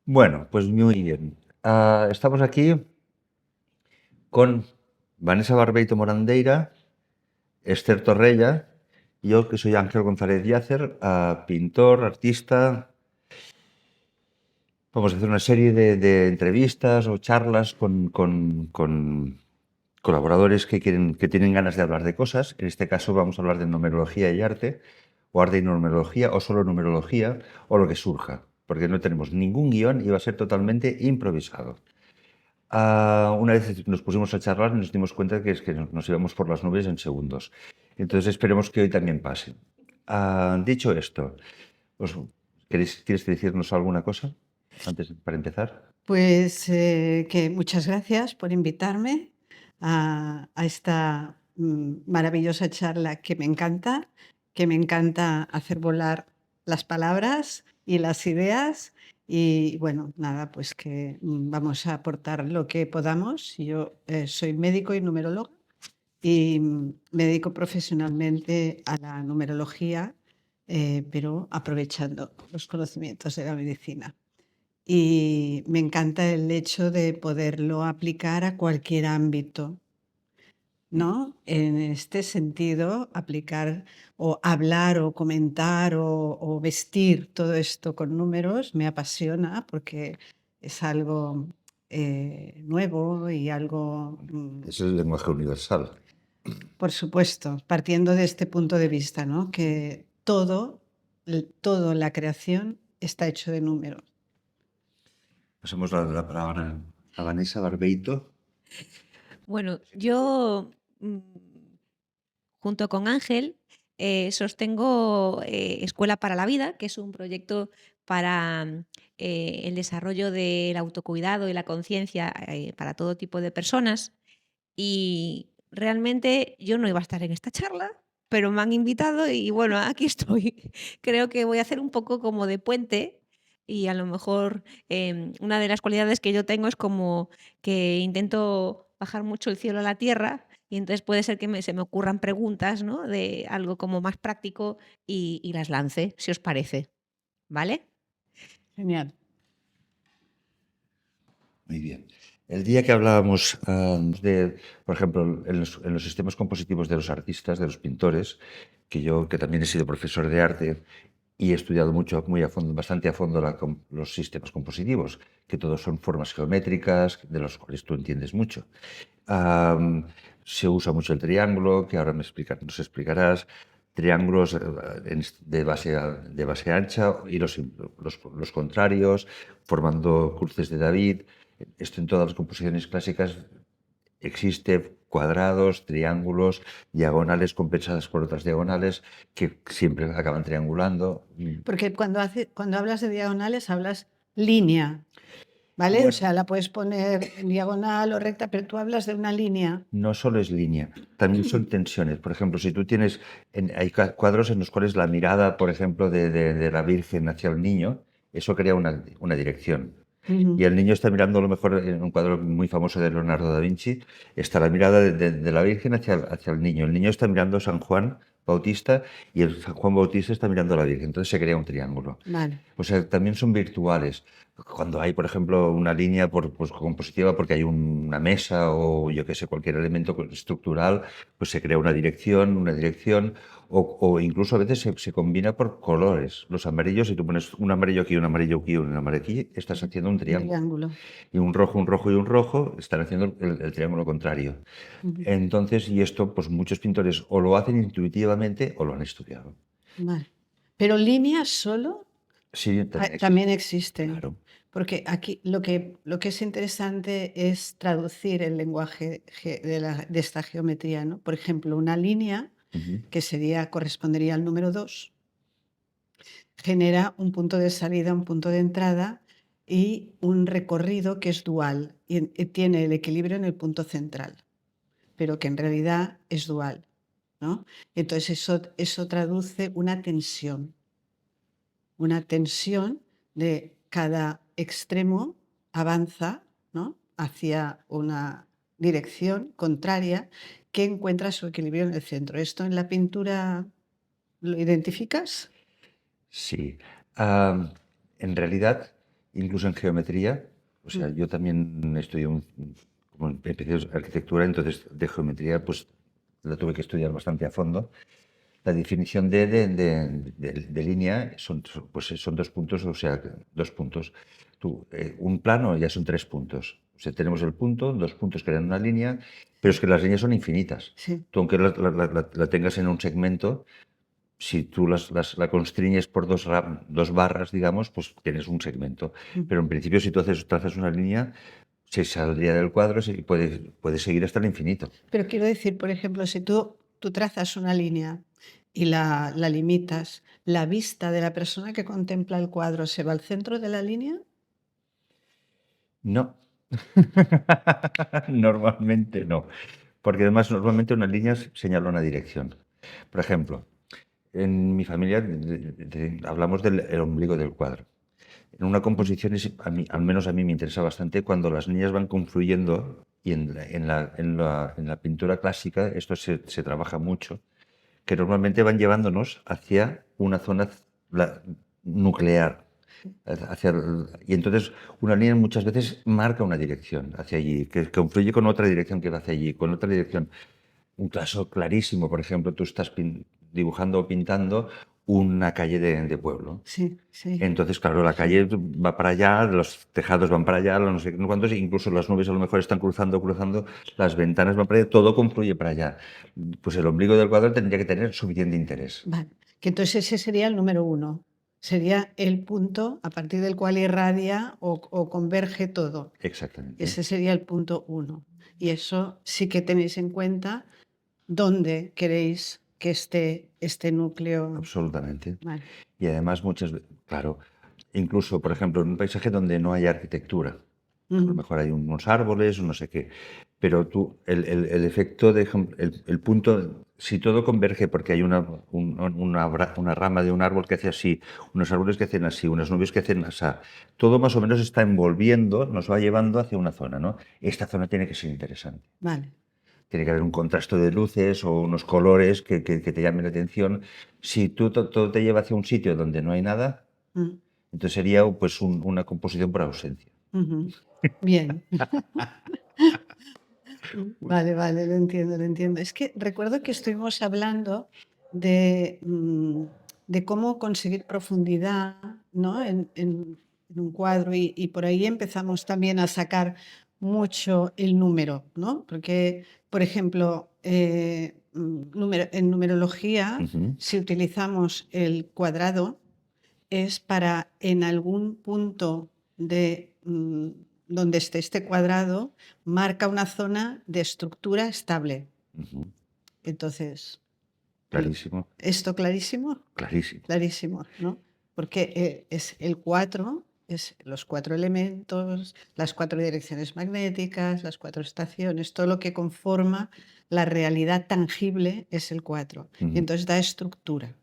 Bueno, pues muy bien. Estamos aquí con Vanessa Barbeito Morandeira, Esther Torrella, y yo que soy Ángel González Yácer, pintor, artista. Vamos a hacer una serie de entrevistas o charlas con colaboradores que tienen ganas de hablar de cosas. En este caso vamos a hablar de numerología y arte, o arte y numerología, o solo numerología, o lo que surja, porque no tenemos ningún guión y va a ser totalmente improvisado. Una vez nos pusimos a charlar, nos dimos cuenta que es que nos íbamos por las nubes en segundos. Entonces esperemos que hoy también pase. Dicho esto, ¿os- ¿quieres decirnos alguna cosa para empezar? Pues que muchas gracias por invitarme a esta maravillosa charla que me encanta hacer volar las palabras y las ideas. Y bueno, nada, pues que vamos a aportar lo que podamos. Yo soy médico y numeróloga y me dedico profesionalmente a la numerología, pero aprovechando los conocimientos de la medicina. Y me encanta el hecho de poderlo aplicar a cualquier ámbito, ¿no? En este sentido, aplicar o hablar o comentar o vestir todo esto con números me apasiona porque es algo nuevo y algo, Es el lenguaje universal. por supuesto, partiendo de este punto de vista, ¿no? Que todo la creación está hecho de números. Pasamos la palabra a Vanessa Barbeito. Bueno, yo junto con Ángel sostengo Escuela para la Vida, que es un proyecto para el desarrollo del autocuidado y la conciencia para todo tipo de personas. Y realmente yo no iba a estar en esta charla, pero me han invitado y bueno, aquí estoy. Creo que voy a hacer un poco como de puente y a lo mejor una de las cualidades que yo tengo es como que intento bajar mucho el cielo a la tierra y entonces puede ser que se me ocurran preguntas, ¿no? De algo como más práctico y las lance, si os parece. ¿Vale? Genial. Muy bien. El día que hablábamos por ejemplo, en los sistemas compositivos de los artistas, de los pintores, que también he sido profesor de arte y he estudiado mucho, muy a fondo, bastante a fondo los sistemas compositivos, que todos son formas geométricas, de los cuales tú entiendes mucho. Am, Se usa mucho el triángulo, que ahora nos explicarás, triángulos de base ancha y los contrarios, formando cruces de David. Esto en todas las composiciones clásicas existe cuadrados, triángulos, diagonales compensadas por otras diagonales que siempre acaban triangulando. Porque cuando hablas de diagonales, hablas línea, ¿vale? O Bueno, sea, la puedes poner en diagonal o recta, pero tú hablas de una línea. no solo es línea, también son tensiones. Por ejemplo, si tú tienes, hay cuadros en los cuales la mirada, por ejemplo, de la Virgen hacia el niño, eso crea una dirección. Y el niño está mirando, a lo mejor en un cuadro muy famoso de Leonardo da Vinci, está la mirada de la Virgen hacia el niño. El niño está mirando a San Juan Bautista y el San Juan Bautista está mirando a la Virgen. Entonces se crea un triángulo. Vale. O sea, también son virtuales. Cuando hay, por ejemplo, una línea pues, compositiva porque hay una mesa o yo qué sé, cualquier elemento estructural, pues se crea una dirección, o incluso a veces se combina por colores. Los amarillos, si tú pones un amarillo aquí, un amarillo aquí, un amarillo aquí, estás haciendo un Un triángulo. triángulo. Y un rojo y un rojo están haciendo el triángulo contrario. Ujú. Entonces, y esto, pues muchos pintores o lo hacen intuitivamente o lo han estudiado. Vale. Pero líneas solo Sí, también también existe. existen. Claro. Porque aquí lo que es interesante es traducir el lenguaje de esta geometría, ¿no? Por ejemplo, una línea, Ujú. que correspondería al número 2, genera un punto de salida, un punto de entrada y un recorrido que es dual y tiene el equilibrio en el punto central, pero que en realidad es dual, ¿no? Entonces eso traduce una tensión de cada extremo avanza, ¿no? Hacia una dirección contraria que encuentra su equilibrio en el centro. ¿Esto en la pintura lo identificas? Sí. En realidad, incluso en geometría. O sea, yo también estudié, como empecé arquitectura, entonces de geometría pues la tuve que estudiar bastante a fondo. La definición de línea pues son 2 puntos, o sea, 2 puntos. Un plano ya son 3 puntos. O sea, tenemos el punto, 2 puntos crean una línea, pero es que las líneas son infinitas. Sí. Tú, aunque la tengas en un segmento, si tú la constriñes por dos barras, digamos, pues tienes un segmento. Pero en principio, si tú trazas una línea, se saldría del cuadro y puede seguir hasta el infinito. Pero quiero decir, por ejemplo, si tú trazas una línea y la limitas, ¿la vista de la persona que contempla el cuadro se va al centro de la línea? No. Normalmente no. Porque además normalmente una línea señala una dirección. Por ejemplo, en mi familia hablamos del el ombligo del cuadro. En una composición, al menos a mí me interesa bastante cuando las líneas van confluyendo y en la pintura clásica esto se trabaja mucho, que normalmente van llevándonos hacia una zona nuclear. Y entonces una línea muchas veces marca una dirección hacia allí, que confluye con otra dirección que va hacia allí, con otra dirección. Un caso clarísimo, por ejemplo, tú estás dibujando o pintando una calle de pueblo. Sí, sí. Entonces, claro, la calle va para allá, los tejados van para allá, no sé cuántos, incluso las nubes a lo mejor están cruzando, las ventanas van para allá, todo confluye para allá. Pues el ombligo del cuadro tendría que tener suficiente interés. Vale. Que entonces ese sería el número 1. Sería el punto a partir del cual irradia o converge todo. Exactamente. Ese sería el punto 1. Y eso sí que tenéis en cuenta dónde queréis que esté este núcleo. Absolutamente. Vale. Y además muchas veces, claro, incluso, por ejemplo, en un paisaje donde no hay arquitectura, a lo mejor hay unos árboles o no sé qué, pero el efecto el punto, si todo converge porque hay una rama de un árbol que hace así, unos árboles que hacen así, unas nubes que hacen así, todo más o menos está envolviendo, nos va llevando hacia una zona, ¿no? Esta zona tiene que ser interesante. Vale. Tiene que haber un contraste de luces o unos colores que te llamen la atención. Si todo te lleva hacia un sitio donde no hay nada, entonces sería pues una composición por ausencia. Bien. Vale, vale, lo entiendo, lo entiendo. Es que recuerdo que estuvimos hablando de cómo conseguir profundidad, ¿no? en un cuadro y por ahí empezamos también a sacar mucho el número, ¿no? Porque, por ejemplo, en numerología, si utilizamos el cuadrado, es para en algún punto de donde esté este cuadrado, marca una zona de estructura estable. Entonces, Clarísimo, ¿esto clarísimo? clarísimo. Clarísimo, ¿no? Porque es el 4, es los 4 elementos, las 4 direcciones magnéticas, las 4 estaciones, todo lo que conforma la realidad tangible es el 4. Y entonces da estructura.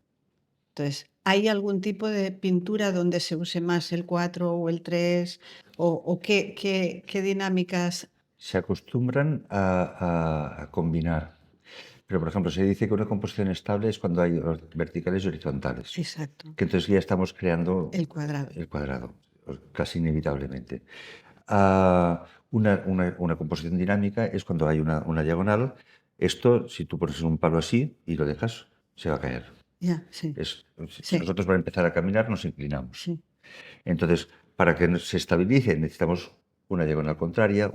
Entonces, ¿hay algún tipo de pintura donde se use más el 4 o el 3? ¿O qué dinámicas? Se acostumbran a combinar. Pero, por ejemplo, se dice que una composición estable es cuando hay verticales y horizontales. Exacto. Que entonces ya estamos creando El cuadrado. el cuadrado, casi inevitablemente. Una composición dinámica es cuando hay una diagonal. Esto, si tú pones un palo así y lo dejas, se va a caer. Ya, sí. Si Sí. nosotros para empezar a caminar nos inclinamos. Sí. Entonces, para que se estabilice necesitamos una diagonal contraria,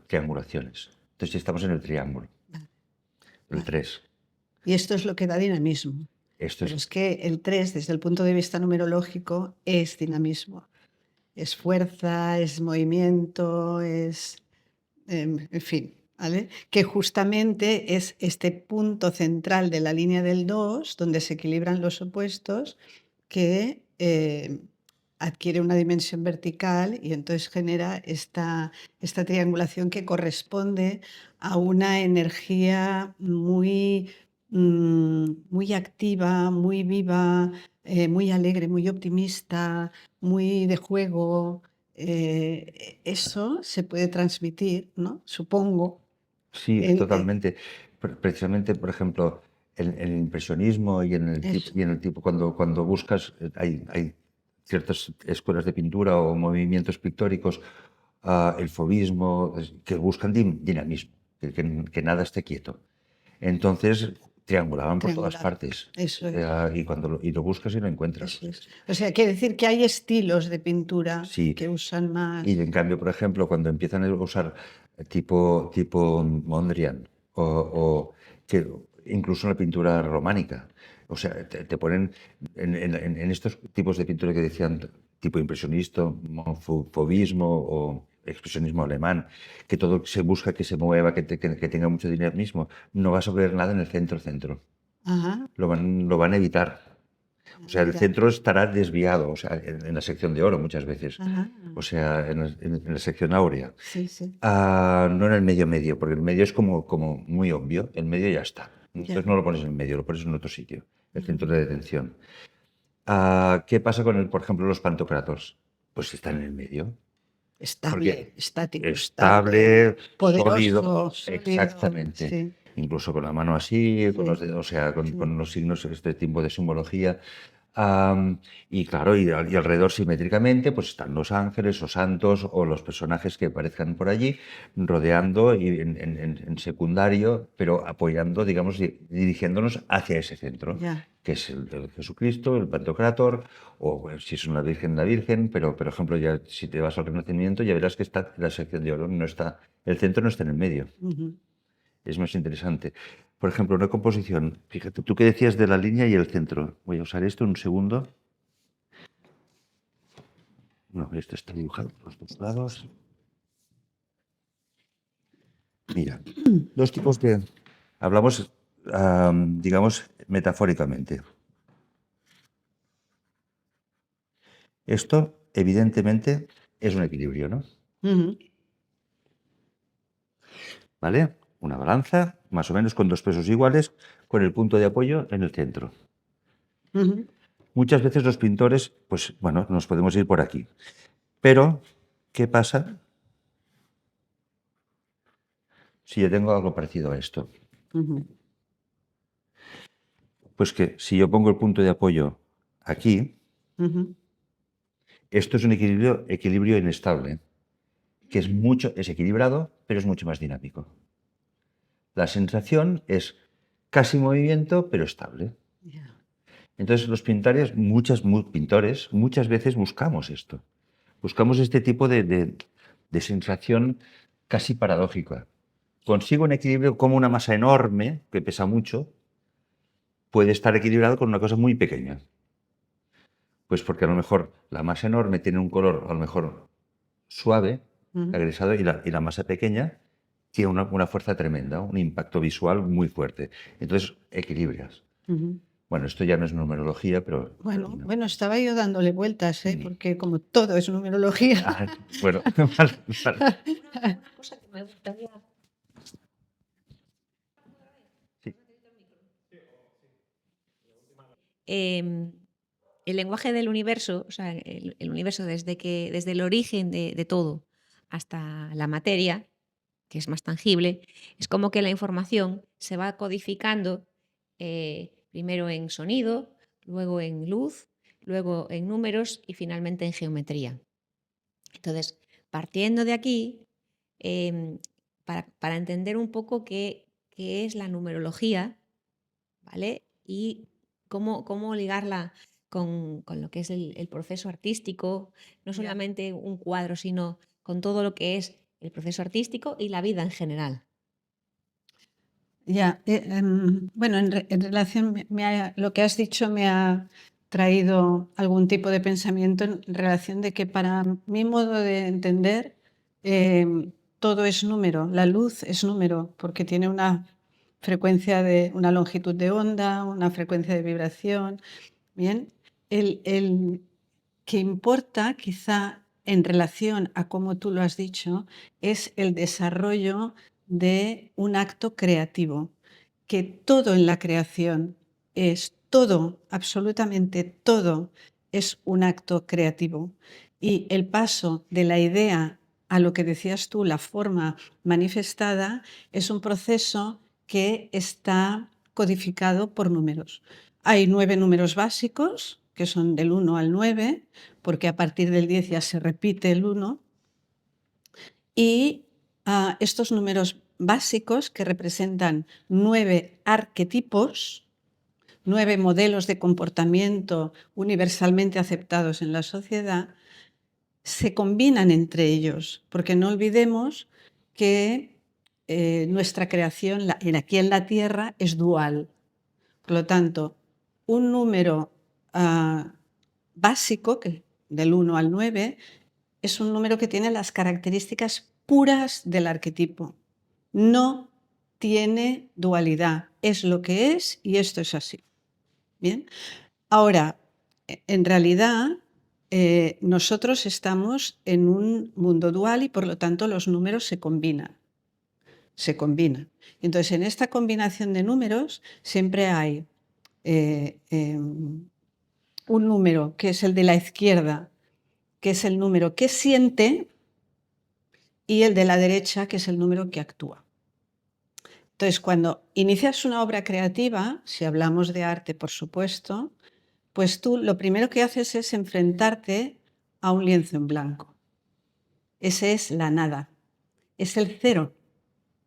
triangulaciones. Entonces ya estamos en el triángulo, el 3. Y esto es lo que da dinamismo. Pero es que el 3, desde el punto de vista numerológico, es dinamismo. Es fuerza, es movimiento, es... en fin, ¿vale? Que justamente es este punto central de la línea del 2, donde se equilibran los opuestos, que adquiere una dimensión vertical y entonces genera esta triangulación que corresponde a una energía muy, muy activa, muy viva, muy alegre, muy optimista, muy de juego. Eso se puede transmitir, ¿no? Supongo. Sí, totalmente. Precisamente, por ejemplo, en el impresionismo y en el tipo, cuando buscas, hay ciertas escuelas de pintura o movimientos pictóricos, el fauvismo, que buscan dinamismo, que nada esté quieto. Entonces triangulaban por todas Triangular. partes. Eso es. Y lo buscas y lo encuentras. Eso es. O sea, quiere decir que hay estilos de pintura Sí. que usan más. Y en cambio, por ejemplo, cuando empiezan a usar tipo Mondrian o que incluso en la pintura románica, o sea, te ponen en estos tipos de pintura que decían tipo impresionista, fauvismo o expresionismo alemán, que todo se busca que se mueva, que tenga mucho dinamismo, no vas a ver nada en el centro. Ajá. Lo van a evitar. O sea, el Ya. centro estará desviado, o sea, en la sección de oro muchas veces. Ajá. O sea, en la sección áurea. Sí, sí. No en el medio, porque el medio es como muy obvio. El medio ya está. Entonces Ya. no lo pones en el medio, lo pones en otro sitio, el centro de detención. ¿Qué pasa con, por ejemplo, los pantocratos? Pues están en el medio. Estable, estático, Estable, poderoso, sólido, sólido, exactamente. sí. Incluso con la mano así, con Sí. los dedos, o sea, Sí. con los signos, este tipo de simbología. Y claro, y alrededor simétricamente, pues están los ángeles o santos o los personajes que aparezcan por allí, rodeando y en secundario, pero apoyando, digamos, dirigiéndonos hacia ese centro, Ya. que es el de Jesucristo, el Pantocrátor, o bueno, si es una Virgen, la Virgen, pero por ejemplo, ya si te vas al Renacimiento, ya verás que está la sección de oro, no está, el centro no está en el medio. Ujú. Es más interesante. Por ejemplo, una composición. Fíjate, tú que decías de la línea y el centro. Voy a usar esto un segundo. No, esto está dibujado por los dos lados. Mira, dos tipos de... Hablamos, digamos, metafóricamente. Esto, evidentemente, es un equilibrio, ¿no? Ujú. ¿Vale? Una balanza, más o menos con dos pesos iguales, con el punto de apoyo en el centro. Ujú. Muchas veces los pintores, pues bueno, nos podemos ir por aquí. Pero, ¿qué pasa si yo tengo algo parecido a esto? Ujú. Pues que si yo pongo el punto de apoyo aquí, Ujú. esto es un equilibrio inestable, que es equilibrado, pero es mucho más dinámico. La sensación es casi movimiento, pero estable. Ya. Entonces los pintores muchas veces buscamos esto. Buscamos este tipo de sensación casi paradójica. Consigo un equilibrio como una masa enorme, que pesa mucho, puede estar equilibrado con una cosa muy pequeña. Pues porque a lo mejor la masa enorme tiene un color a lo mejor suave, Ujú. agresado, y la masa pequeña tiene una fuerza tremenda, un impacto visual muy fuerte. Entonces equilibras. Ujú. Bueno, esto ya no es numerología, pero... Bueno, estaba yo dándole vueltas, Mm. porque como todo es numerología. Bueno, vale. Una cosa que me gustaría... Sí. El lenguaje del universo, o sea, el universo desde el origen de todo hasta la materia, que es más tangible, es como que la información se va codificando primero en sonido, luego en luz, luego en números y finalmente en geometría. Entonces, partiendo de aquí, em, para entender un poco qué es la numerología, ¿vale? Y cómo ligarla con lo que es el proceso artístico, no Ya. solamente un cuadro, sino con todo lo que es el proceso artístico y la vida en general. Ya, bueno, en relación, lo que has dicho me ha traído algún tipo de pensamiento en relación de que para mi modo de entender, todo es número, la luz es número, porque tiene una frecuencia una longitud de onda, una frecuencia de vibración. Bien, el que importa quizá en relación a cómo tú lo has dicho es el desarrollo de un acto creativo, que todo en la creación es todo, absolutamente todo es un acto creativo. Y el paso de la idea a lo que decías tú, la forma manifestada, es un proceso que está codificado por números. Hay 9 números básicos, que son del 1 al 9, porque a partir del 10 ya se repite el 1, y estos números básicos que representan 9 arquetipos, 9 modelos de comportamiento universalmente aceptados en la sociedad, se combinan entre ellos, porque no olvidemos que nuestra creación aquí en la Tierra es dual. Por lo tanto, un número básico, del 1 al 9, es un número que tiene las características puras del arquetipo. No tiene dualidad. Es lo que es y esto es así. Bien. Ahora, en realidad, nosotros estamos en un mundo dual y por lo tanto los números se combinan. Se combinan. Entonces, en esta combinación de números siempre hay un número que es el de la izquierda, que es el número que siente, y el de la derecha, que es el número que actúa. Entonces, cuando inicias una obra creativa, si hablamos de arte, por supuesto, pues tú lo primero que haces es enfrentarte a un lienzo en blanco. Ese es la nada, es el cero,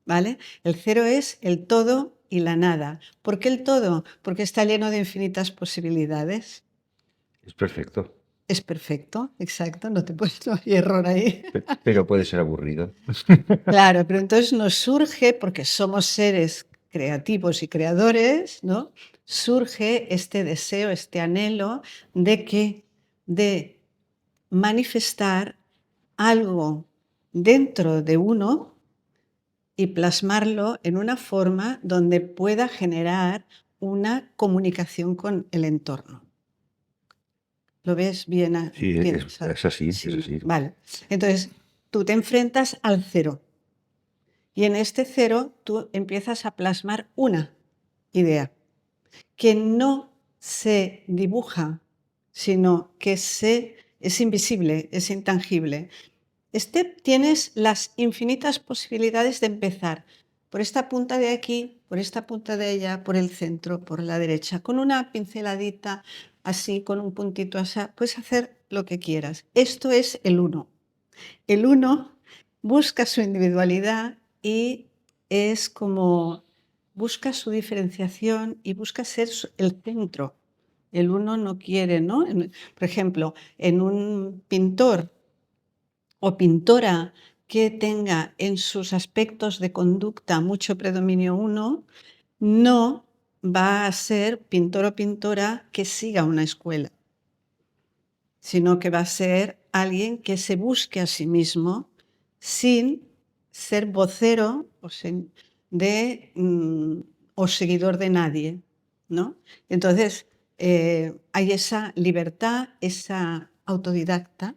¿vale? El cero es el todo y la nada. ¿Por qué el todo? Porque está lleno de infinitas posibilidades. Es perfecto. Es perfecto, exacto, no hay error ahí. Pero puede ser aburrido. Claro, pero entonces nos surge, porque somos seres creativos y creadores, ¿no? Surge este deseo, este anhelo de manifestar algo dentro de uno y plasmarlo en una forma donde pueda generar una comunicación con el entorno. ¿Lo ves bien? Sí, bien es así, sí, es así. vale. Entonces, tú te enfrentas al cero. Y en este cero tú empiezas a plasmar una idea que no se dibuja, sino que es invisible, es intangible. Tienes las infinitas posibilidades de empezar por esta punta de aquí, por esta punta de allá, por el centro, por la derecha, con una pinceladita así, con un puntito así, puedes hacer lo que quieras. Esto es el uno. El uno busca su individualidad y es como busca su diferenciación y busca ser el centro. El uno no quiere, ¿no? Por ejemplo, en un pintor o pintora que tenga en sus aspectos de conducta mucho predominio uno, no va a ser pintor o pintora que siga una escuela, sino que va a ser alguien que se busque a sí mismo sin ser vocero o seguidor de nadie, ¿no? Entonces, hay esa libertad, esa autodidacta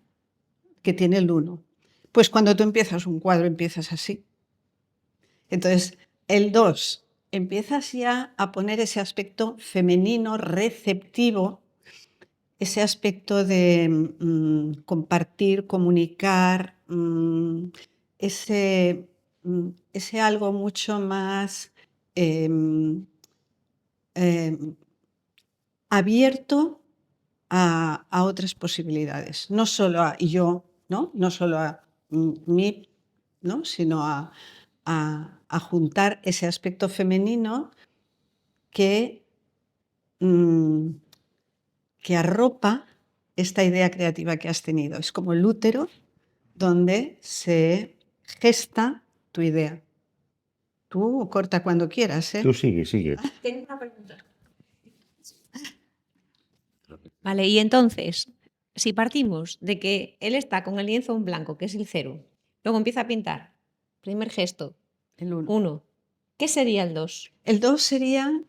que tiene el uno. Pues cuando tú empiezas un cuadro, empiezas así. Entonces, el 2, empiezas ya a poner ese aspecto femenino, receptivo, ese aspecto de compartir, comunicar, ese algo mucho más abierto a otras posibilidades, no solo a yo, no solo a mí, ¿no? Sino a juntar ese aspecto femenino que arropa esta idea creativa que has tenido. Es como el útero donde se gesta tu idea. Tú corta cuando quieras, ¿eh? Tú sigue. Tengo una pregunta. Vale, y entonces, si partimos de que él está con el lienzo en blanco, que es el 0, luego empieza a pintar, primer gesto, El 1. 1, ¿qué sería el 2? El 2 sería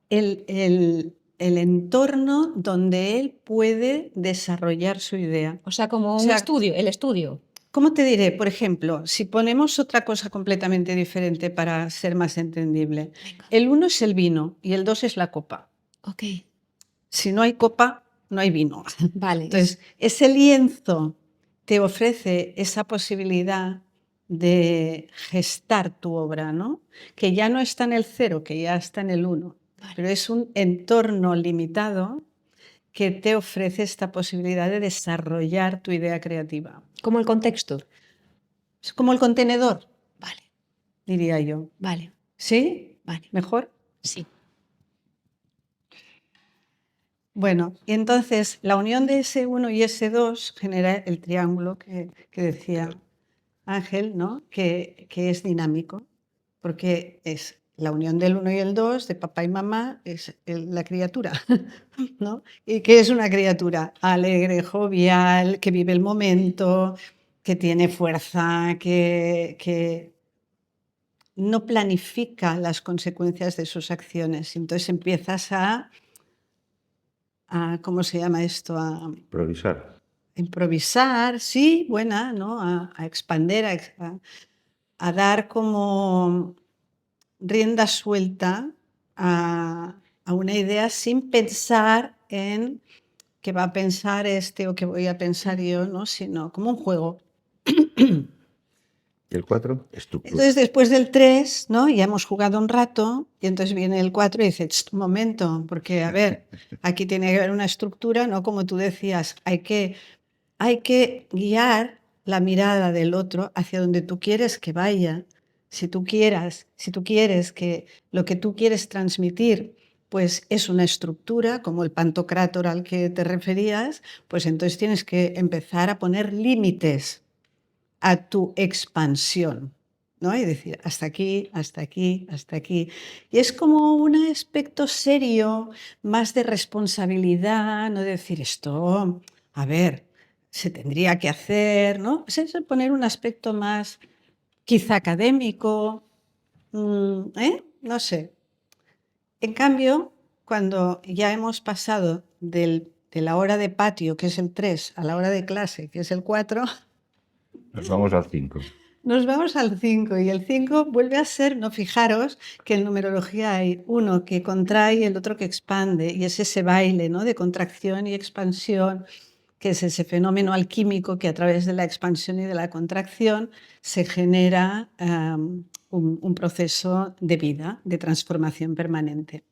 el entorno donde él puede desarrollar su idea. O sea, como un estudio, el estudio. ¿Cómo te diré? Por ejemplo, si ponemos otra cosa completamente diferente para ser más entendible. Venga. El 1 es el vino y el 2 es la copa. Ok. Si no hay copa, no hay vino. Vale. Entonces, ese lienzo te ofrece esa posibilidad de gestar tu obra, ¿no? Que ya no está en el 0, que ya está en el 1. Vale. Pero es un entorno limitado que te ofrece esta posibilidad de desarrollar tu idea creativa. Como el contexto. Es como el contenedor, Vale, diría yo. vale, ¿Sí? vale. ¿Mejor? Sí. Bueno, y entonces la unión de S1 y S2 genera el triángulo que decía Ángel, ¿no? Que es dinámico, porque es la unión del 1 y el 2, de papá y mamá, es la criatura, ¿no? ¿Y qué es una criatura? Alegre, jovial, que vive el momento, que tiene fuerza, que no planifica las consecuencias de sus acciones. Entonces empiezas ¿cómo se llama esto? A Improvisar. improvisar, sí, buena, ¿no? A expander, a dar como rienda suelta a una idea sin pensar en qué va a pensar este o qué voy a pensar yo, ¿no? Sino como un juego. Y el 4, estructura. Entonces, después del 3, ¿no? Ya hemos jugado un rato y entonces viene el 4 y dice, "Ch, un momento, porque a ver, aquí tiene que haber una estructura, ¿no? Como tú decías, hay que guiar la mirada del otro hacia donde tú quieres que vaya. Si tú quieres que lo que tú quieres transmitir pues es una estructura, como el pantocrátor al que te referías, pues entonces tienes que empezar a poner límites a tu expansión, ¿no? Y decir, hasta aquí, hasta aquí, hasta aquí. Y es como un aspecto serio, más de responsabilidad, no decir esto, a ver, se tendría que hacer, ¿no? Es poner un aspecto más, quizá académico, no sé. En cambio, cuando ya hemos pasado de la hora de patio, que es el 3, a la hora de clase, que es el 4, Nos vamos al 5. nos vamos al 5 y el 5 vuelve a ser, no fijaros que en numerología hay uno que contrae y el otro que expande y es ese baile, ¿no? De contracción y expansión, que es ese fenómeno alquímico que a través de la expansión y de la contracción se genera un proceso de vida, de transformación permanente.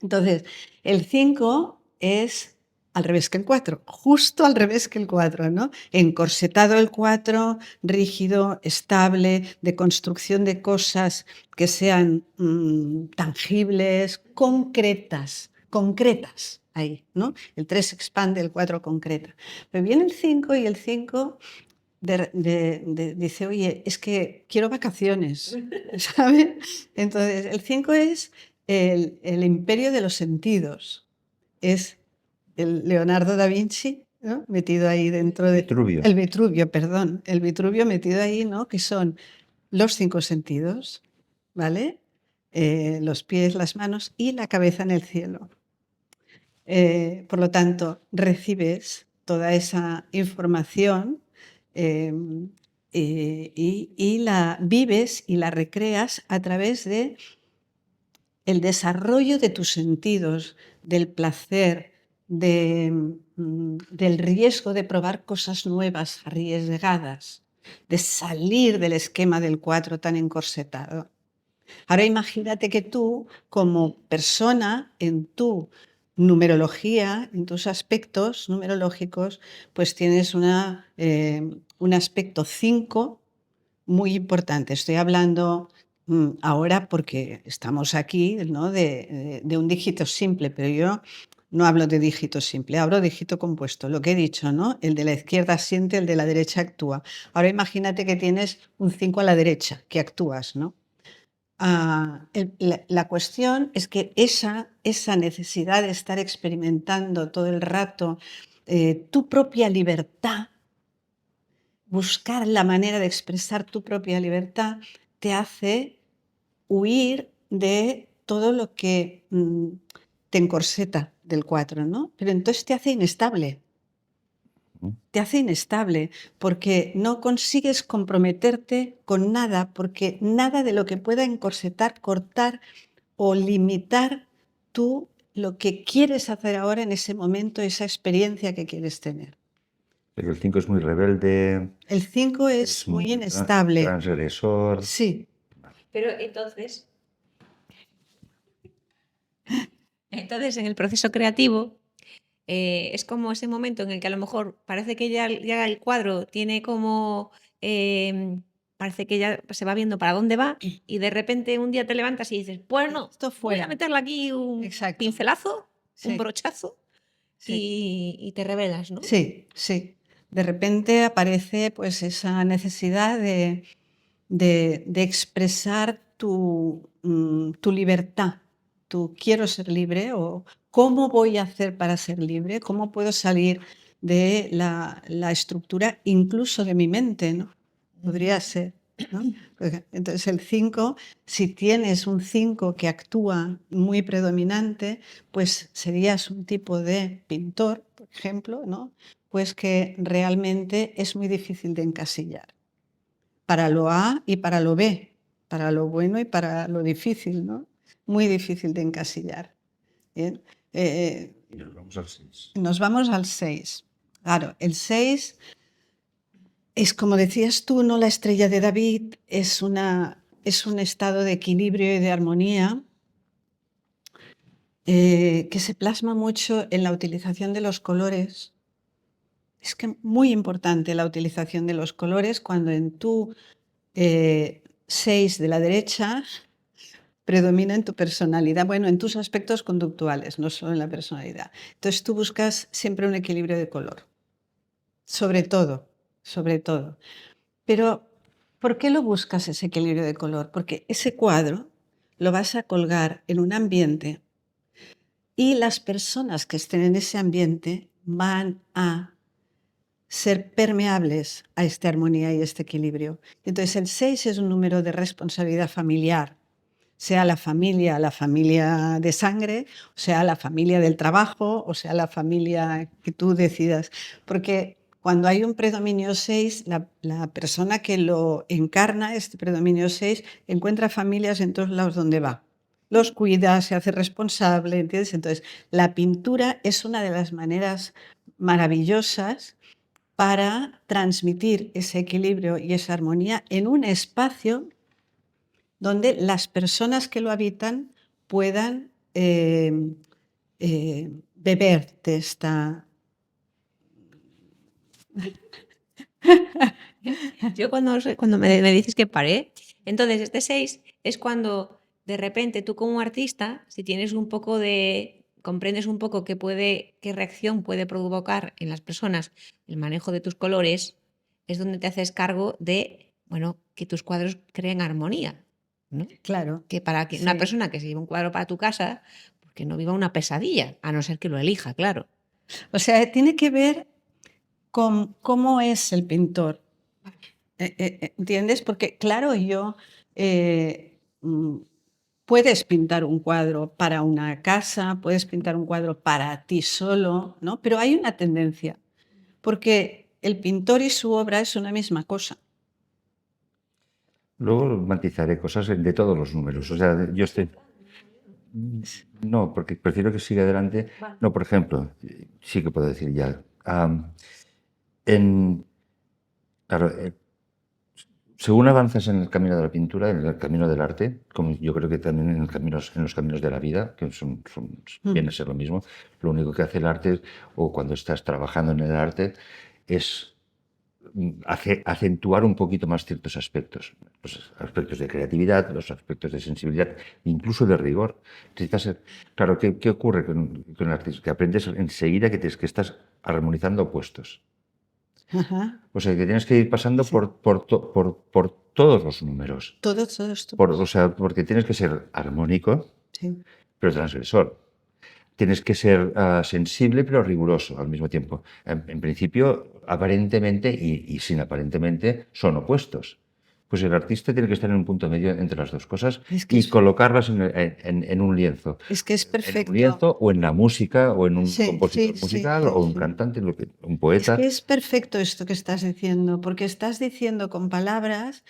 Entonces, el 5 es al revés que el 4, justo al revés que el 4, ¿no? Encorsetado el 4, rígido, estable, de construcción de cosas que sean tangibles, concretas, ahí, ¿no? El 3 expande, el 4 concreta. Pero viene el 5 y el 5 dice, oye, es que quiero vacaciones, ¿sabes? Entonces, el 5 es el imperio de los sentidos. Es el Leonardo da Vinci, ¿no? Metido ahí dentro de... Vitruvio. El Vitruvio, perdón. El Vitruvio metido ahí, ¿no? Que son los 5 sentidos, ¿vale? Los pies, las manos y la cabeza en el cielo. Por lo tanto, recibes toda esa información y la vives y la recreas a través de el desarrollo de tus sentidos, del placer, del riesgo de probar cosas nuevas, arriesgadas, de salir del esquema del 4 tan encorsetado. Ahora imagínate que tú, como persona, en tu numerología, en tus aspectos numerológicos, pues tienes un aspecto 5 muy importante. Estoy hablando ahora porque estamos aquí, ¿no? de un dígito simple, pero yo no hablo de dígito simple, hablo de dígito compuesto. Lo que he dicho, ¿no? El de la izquierda siente, el de la derecha actúa. Ahora imagínate que tienes un 5 a la derecha, que actúas, ¿no? La cuestión es que esa necesidad de estar experimentando todo el rato tu propia libertad, buscar la manera de expresar tu propia libertad, te hace huir de todo lo que te encorseta del 4, ¿no? Pero entonces te hace inestable. Te hace inestable porque no consigues comprometerte con nada, porque nada de lo que pueda encorsetar, cortar o limitar tú lo que quieres hacer ahora en ese momento, esa experiencia que quieres tener. Pero el 5 es muy rebelde. El 5 es muy inestable. Transgresor. Sí. Pero entonces en el proceso creativo, Es como ese momento en el que a lo mejor parece que ya el cuadro tiene como, parece que ya se va viendo para dónde va y de repente un día te levantas y dices, pues no, Esto voy a fuera. meterle aquí un Exacto. pincelazo, un Sí, brochazo sí. y te revelas, ¿no? Sí, sí. De repente aparece pues esa necesidad de expresar tu libertad. Tu quiero ser libre o cómo voy a hacer para ser libre, cómo puedo salir de la estructura incluso de mi mente, ¿no? Podría ser, ¿no? Entonces el 5, si tienes un 5 que actúa muy predominante, pues serías un tipo de pintor, por ejemplo, ¿no? Pues que realmente es muy difícil de encasillar. Para lo A y para lo B, para lo bueno y para lo difícil, ¿no? Muy difícil de encasillar. Bien. Y nos vamos al 6. Nos vamos al 6. Claro, el 6 es, como decías tú, ¿no? La estrella de David es un estado de equilibrio y de armonía que se plasma mucho en la utilización de los colores. Es que muy importante la utilización de los colores cuando en tu 6 de la derecha predomina en tu personalidad, bueno, en tus aspectos conductuales, no solo en la personalidad. Entonces tú buscas siempre un equilibrio de color, sobre todo, sobre todo. Pero, ¿por qué lo buscas ese equilibrio de color? Porque ese cuadro lo vas a colgar en un ambiente y las personas que estén en ese ambiente van a ser permeables a esta armonía y este equilibrio. Entonces el 6 es un número de responsabilidad familiar, sea la familia de sangre, o sea la familia del trabajo, o sea la familia que tú decidas. Porque cuando hay un predominio 6, la persona que lo encarna, este predominio 6, encuentra familias en todos lados donde va. Los cuida, se hace responsable, ¿entiendes? Entonces, la pintura es una de las maneras maravillosas para transmitir ese equilibrio y esa armonía en un espacio donde las personas que lo habitan puedan beber de esta... Yo cuando me dices que paré, entonces este 6 es cuando de repente tú como artista, si tienes un poco comprendes un poco qué reacción puede provocar en las personas el manejo de tus colores, es donde te haces cargo de, bueno, que tus cuadros creen armonía, ¿no? Claro, Que para que una sí. persona que se lleve un cuadro para tu casa, pues que no viva una pesadilla, a no ser que lo elija, claro. O sea, tiene que ver con cómo es el pintor. ¿Entiendes? Porque, claro, eh, mm, puedes pintar un cuadro para una casa, puedes pintar un cuadro para ti solo, ¿no? Pero hay una tendencia, porque el pintor y su obra es una misma cosa. Luego matizaré cosas de todos los números. O sea, yo estoy... No, porque prefiero que siga adelante. No, por ejemplo, sí que puedo decir ya. Claro, según avanzas en el camino de la pintura, en el camino del arte, como yo creo que también en los caminos de la vida, que viene a ser lo mismo, lo único que hace el arte, o cuando estás trabajando en el arte, es acentuar un poquito más ciertos aspectos. Los aspectos de creatividad, los aspectos de sensibilidad, incluso de rigor. Claro, ¿qué ocurre con el artista? Que aprendes enseguida que estás armonizando opuestos. Ajá. O sea, que tienes que ir pasando Sí. por todos los números. Todos. O sea, porque tienes que ser armónico, Sí. pero transgresor. Tienes que ser sensible, pero riguroso al mismo tiempo. En principio, aparentemente y sin aparentemente, son opuestos. Pues el artista tiene que estar en un punto medio entre las dos cosas Es que y colocarlas en un lienzo. es que es En un perfecto. lienzo o en la música o en un Sí, compositor sí, musical sí, o un sí. cantante, un Es poeta. que es perfecto esto que estás diciendo, porque estás diciendo con palabras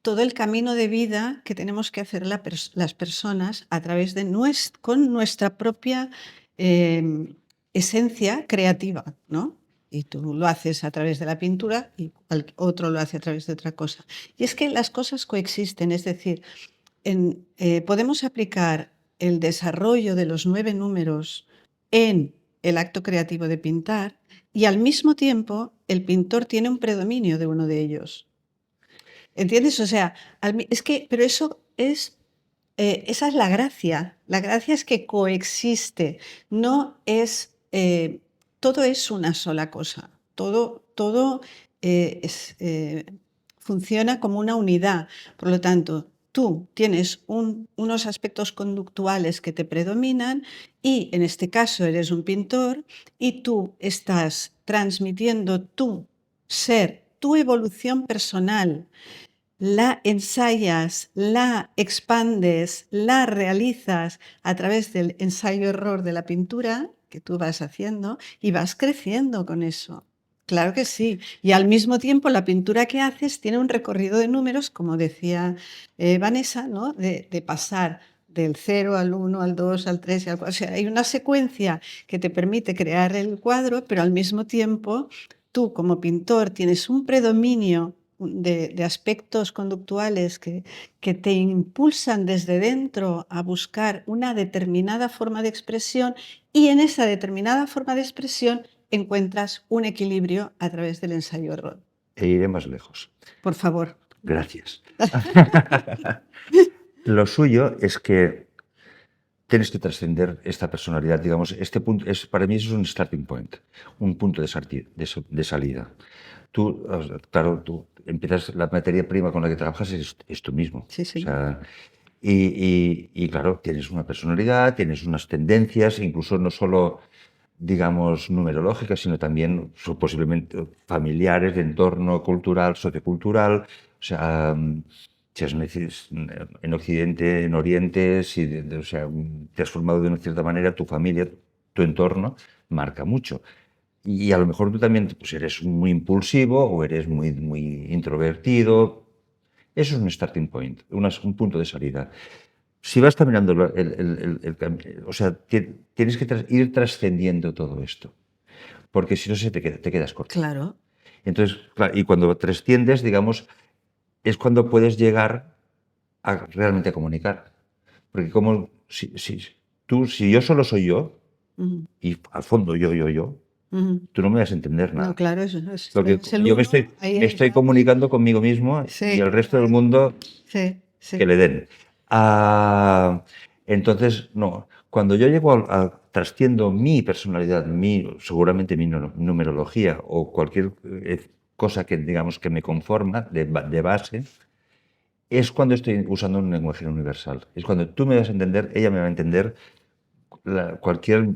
todo el camino de vida que tenemos que hacer las personas a través de con nuestra propia esencia creativa, ¿no? Y tú lo haces a través de la pintura y otro lo hace a través de otra cosa. Y es que las cosas coexisten, es decir, podemos aplicar el desarrollo de los 9 números en el acto creativo de pintar y al mismo tiempo el pintor tiene un predominio de uno de ellos. ¿Entiendes? O sea, pero eso es, esa es la gracia. La gracia es que coexiste, no es, todo es una sola cosa, todo funciona como una unidad. Por lo tanto, tú tienes unos aspectos conductuales que te predominan y en este caso eres un pintor y tú estás transmitiendo tu ser, tu evolución personal, la ensayas, la expandes, la realizas a través del ensayo-error de la pintura que tú vas haciendo y vas creciendo con eso. Claro que sí. Y al mismo tiempo la pintura que haces tiene un recorrido de números, como decía Vanessa, ¿no? De pasar del 0 al 1, al 2, al 3 y al 4. O sea, hay una secuencia que te permite crear el cuadro, pero al mismo tiempo tú como pintor tienes un predominio de aspectos conductuales que te impulsan desde dentro a buscar una determinada forma de expresión y en esa determinada forma de expresión encuentras un equilibrio a través del ensayo-error. E iré más lejos. Por favor. Gracias. Lo suyo es que tienes que trascender esta personalidad, digamos, este punto para mí eso es un starting point, un punto de salida. Tú, claro, tú empiezas, la materia prima con la que trabajas es tú mismo. Sí, sí. O sea, y claro, tienes una personalidad, tienes unas tendencias, incluso no solo, digamos, numerológicas, sino también posiblemente familiares, de entorno cultural, sociocultural. O sea, si en Occidente, en Oriente, si o sea, te has formado de una cierta manera, tu familia, tu entorno, marca mucho. Y a lo mejor tú también pues eres muy impulsivo o eres muy introvertido. Eso es un starting point, un punto de salida. Si vas caminando, o sea, tienes que ir trascendiendo todo esto, porque si no te quedas corto. Claro. Entonces, claro, y cuando trasciendes, digamos, es cuando puedes llegar a realmente a comunicar. Porque como si yo solo soy yo, y al fondo yo, tú no me vas a entender nada. No, claro, eso Porque es el yo uno, me estoy comunicando conmigo mismo Sí. y el resto del mundo Sí, sí. que le den. Entonces, no, cuando yo llego trasciendo mi personalidad, seguramente mi numerología o cualquier cosa que digamos que me conforma de base, es cuando estoy usando un lenguaje universal. Es cuando tú me vas a entender, ella me va a entender, cualquier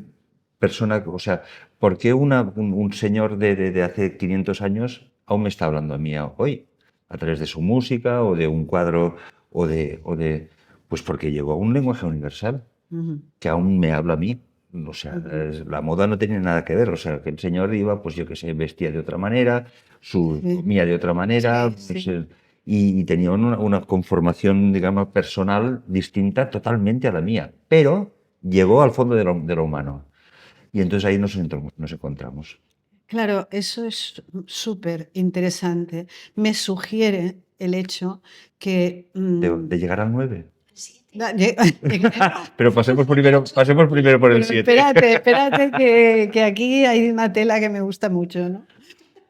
persona, o sea, ¿por qué un señor de hace 500 años aún me está hablando a mí hoy? A través de su música o de un cuadro pues porque llegó a un lenguaje universal que aún me habla a mí. O sea, la moda no tenía nada que ver. O sea, que el señor iba, pues yo qué sé, vestía de otra manera, comía de otra manera, Sí. pues, y tenía una conformación, digamos, personal distinta totalmente a la mía. Pero llegó al fondo de lo humano. Y entonces ahí nos encontramos. Claro, eso es súper interesante. Me sugiere el hecho que... De llegar al 9. Pero Pero pasemos primero por el 7. espérate que aquí hay una tela que me gusta mucho, ¿no?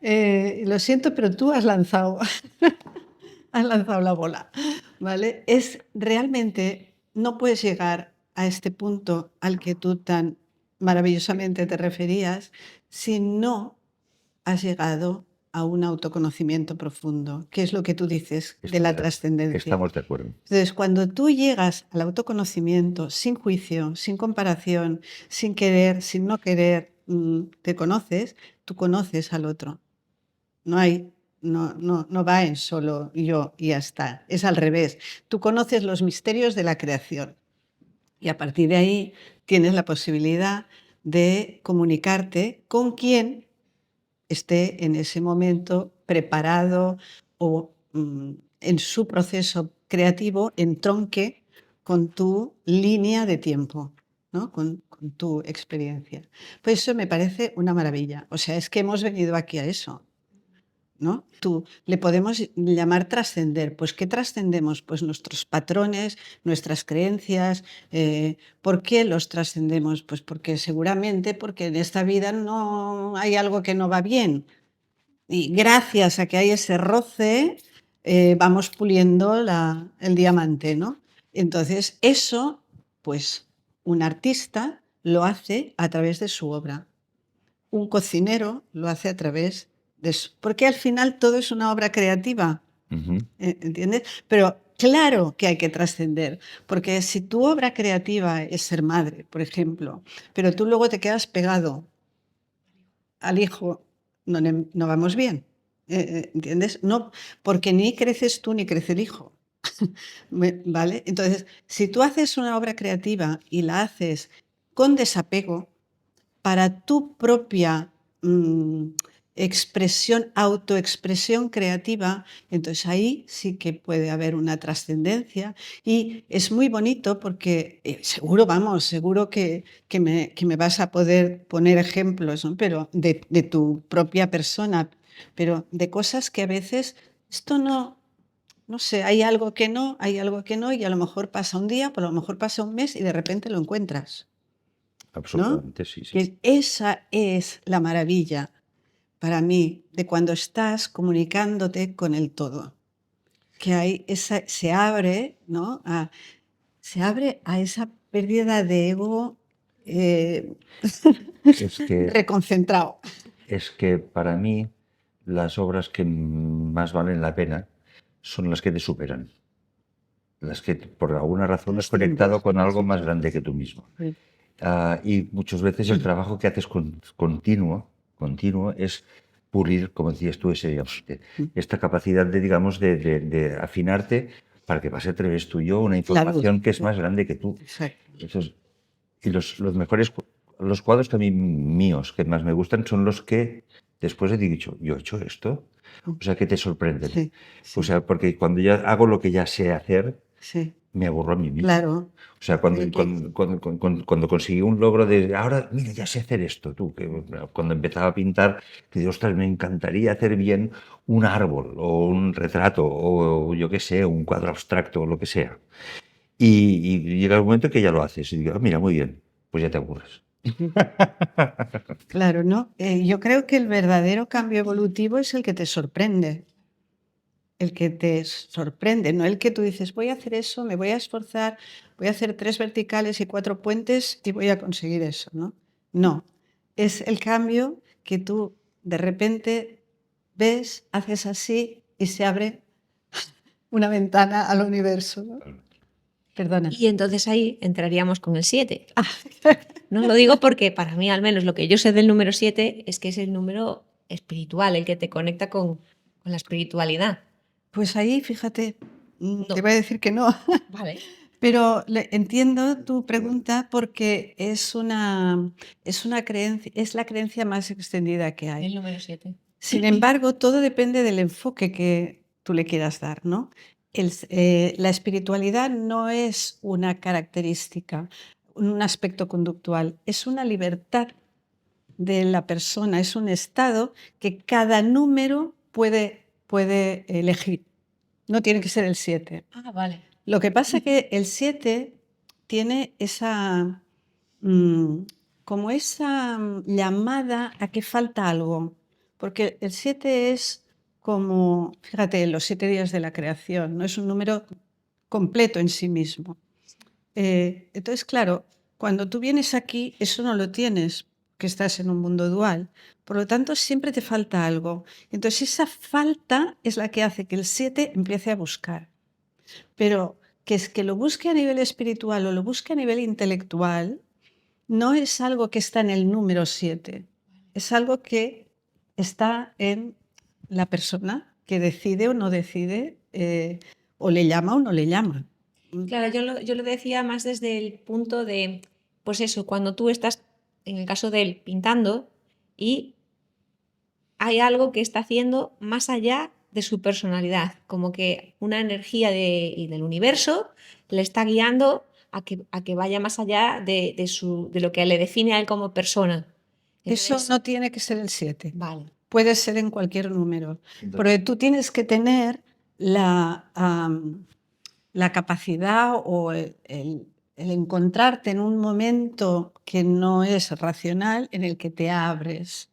Lo siento, pero tú has lanzado la bola, ¿vale? Es realmente, no puedes llegar a este punto al que tú tan maravillosamente te referías si no has llegado a un autoconocimiento profundo, que es lo que tú dices de la trascendencia. Estamos de acuerdo. Entonces, cuando tú llegas al autoconocimiento sin juicio, sin comparación, sin querer, sin no querer, te conoces, tú conoces al otro. No va en solo yo y ya está. Es al revés. Tú conoces los misterios de la creación y a partir de ahí tienes la posibilidad de comunicarte con quien esté en ese momento preparado o en su proceso creativo entronque con tu línea de tiempo, ¿no? Con tu experiencia. Pues eso me parece una maravilla. O sea, es que hemos venido aquí a eso. ¿no? Tú le podemos llamar trascender. Pues, ¿qué trascendemos? Pues nuestros patrones, nuestras creencias. ¿Por qué los trascendemos? Pues porque seguramente porque en esta vida no hay algo que no va bien. Y gracias a que hay ese roce, vamos puliendo el diamante, ¿no? Entonces, eso, pues, un artista lo hace a través de su obra. Un cocinero lo hace a través de su... Porque al final todo es una obra creativa, Ujú. ¿entiendes? Pero claro que hay que trascender, porque si tu obra creativa es ser madre, por ejemplo, pero tú luego te quedas pegado al hijo, no vamos bien. ¿Entiendes? No, porque ni creces tú ni crece el hijo. ¿Vale? Entonces, si tú haces una obra creativa y la haces con desapego para tu propia expresión, autoexpresión creativa, entonces ahí sí que puede haber una trascendencia y es muy bonito porque seguro, vamos, seguro que me vas a poder poner ejemplos, ¿no? Pero de tu propia persona, pero de cosas que a veces esto no sé, hay algo que no, hay algo que no y a lo mejor pasa un día, por lo mejor pasa un mes y de repente lo encuentras, ¿no? Absolutamente, sí, sí. Que esa es la maravilla para mí de cuando estás comunicándote con el todo, que hay esa, se abre, ¿no? Se abre a esa pérdida de ego Es que, reconcentrado. es que para mí las obras que más valen la pena son las que te superan, las que por alguna razón has conectado con algo más grande que tú mismo. Sí. Y muchas veces el trabajo que haces continuo es pulir, como decías tú, esta capacidad de, digamos, de afinarte para que pase a través tuyo una La luz. información que es más grande que tú. Exacto. Y los mejores, los cuadros que a mí míos que más me gustan son los que después he dicho, yo he hecho esto. O sea, que te sorprenden. Sí, O sí, sea, porque cuando ya hago lo que ya sé hacer, sí, me aburro a mí mismo. claro. O sea, cuando, Sí, cuando conseguí un logro de ahora, mira, ya sé hacer esto, tú, que cuando empezaba a pintar, que digo, ostras, me encantaría hacer bien un árbol o un retrato o yo qué sé, un cuadro abstracto o lo que sea. Y llega el momento que ya lo haces y digo, "Ah, mira, muy bien, pues ya te aburres". claro, ¿no? Yo creo que el verdadero cambio evolutivo es el que te sorprende. El que te sorprende, no el que tú dices, voy a hacer eso, me voy a esforzar, voy a hacer 3 verticales y 4 puentes y voy a conseguir eso, ¿no? No, es el cambio que tú de repente ves, haces así y se abre una ventana al universo, ¿no? Perdona. Y entonces ahí entraríamos con el 7. Ah, No lo digo porque para mí, al menos, lo que yo sé del número 7 es que es el número espiritual, el que te conecta con la espiritualidad. pues ahí, fíjate, No. te voy a decir que no. Vale. Pero entiendo tu pregunta porque es una creencia, es la creencia más extendida que hay. El número 7. Sin embargo, todo depende del enfoque que tú le quieras dar, ¿no? La espiritualidad no es una característica, un aspecto conductual, es una libertad de la persona, es un estado que cada número puede elegir. No tiene que ser el 7. Ah, vale. Lo que pasa es que el 7 tiene esa, como esa llamada a que falta algo, porque el 7 es como, fíjate, los 7 días de la creación, no es un número completo en sí mismo. Entonces, claro, cuando tú vienes aquí, eso no lo tienes, que estás en un mundo dual. Por lo tanto, siempre te falta algo. Entonces, esa falta es la que hace que el 7 empiece a buscar. Pero que es que lo busque a nivel espiritual o lo busque a nivel intelectual, no es algo que está en el número 7, es algo que está en la persona que decide o no decide, o le llama o no le llama. Claro, yo lo decía más desde el punto de, pues eso, cuando tú estás, en el caso de él, pintando y hay algo que está haciendo más allá de su personalidad, como que una energía del universo le está guiando a que vaya más allá de lo que le define a él como persona. Eso Entonces, no tiene que ser el 7. vale. puede ser en cualquier número, Entonces, porque tú tienes que tener la capacidad o el encontrarte en un momento que no es racional, en el que te abres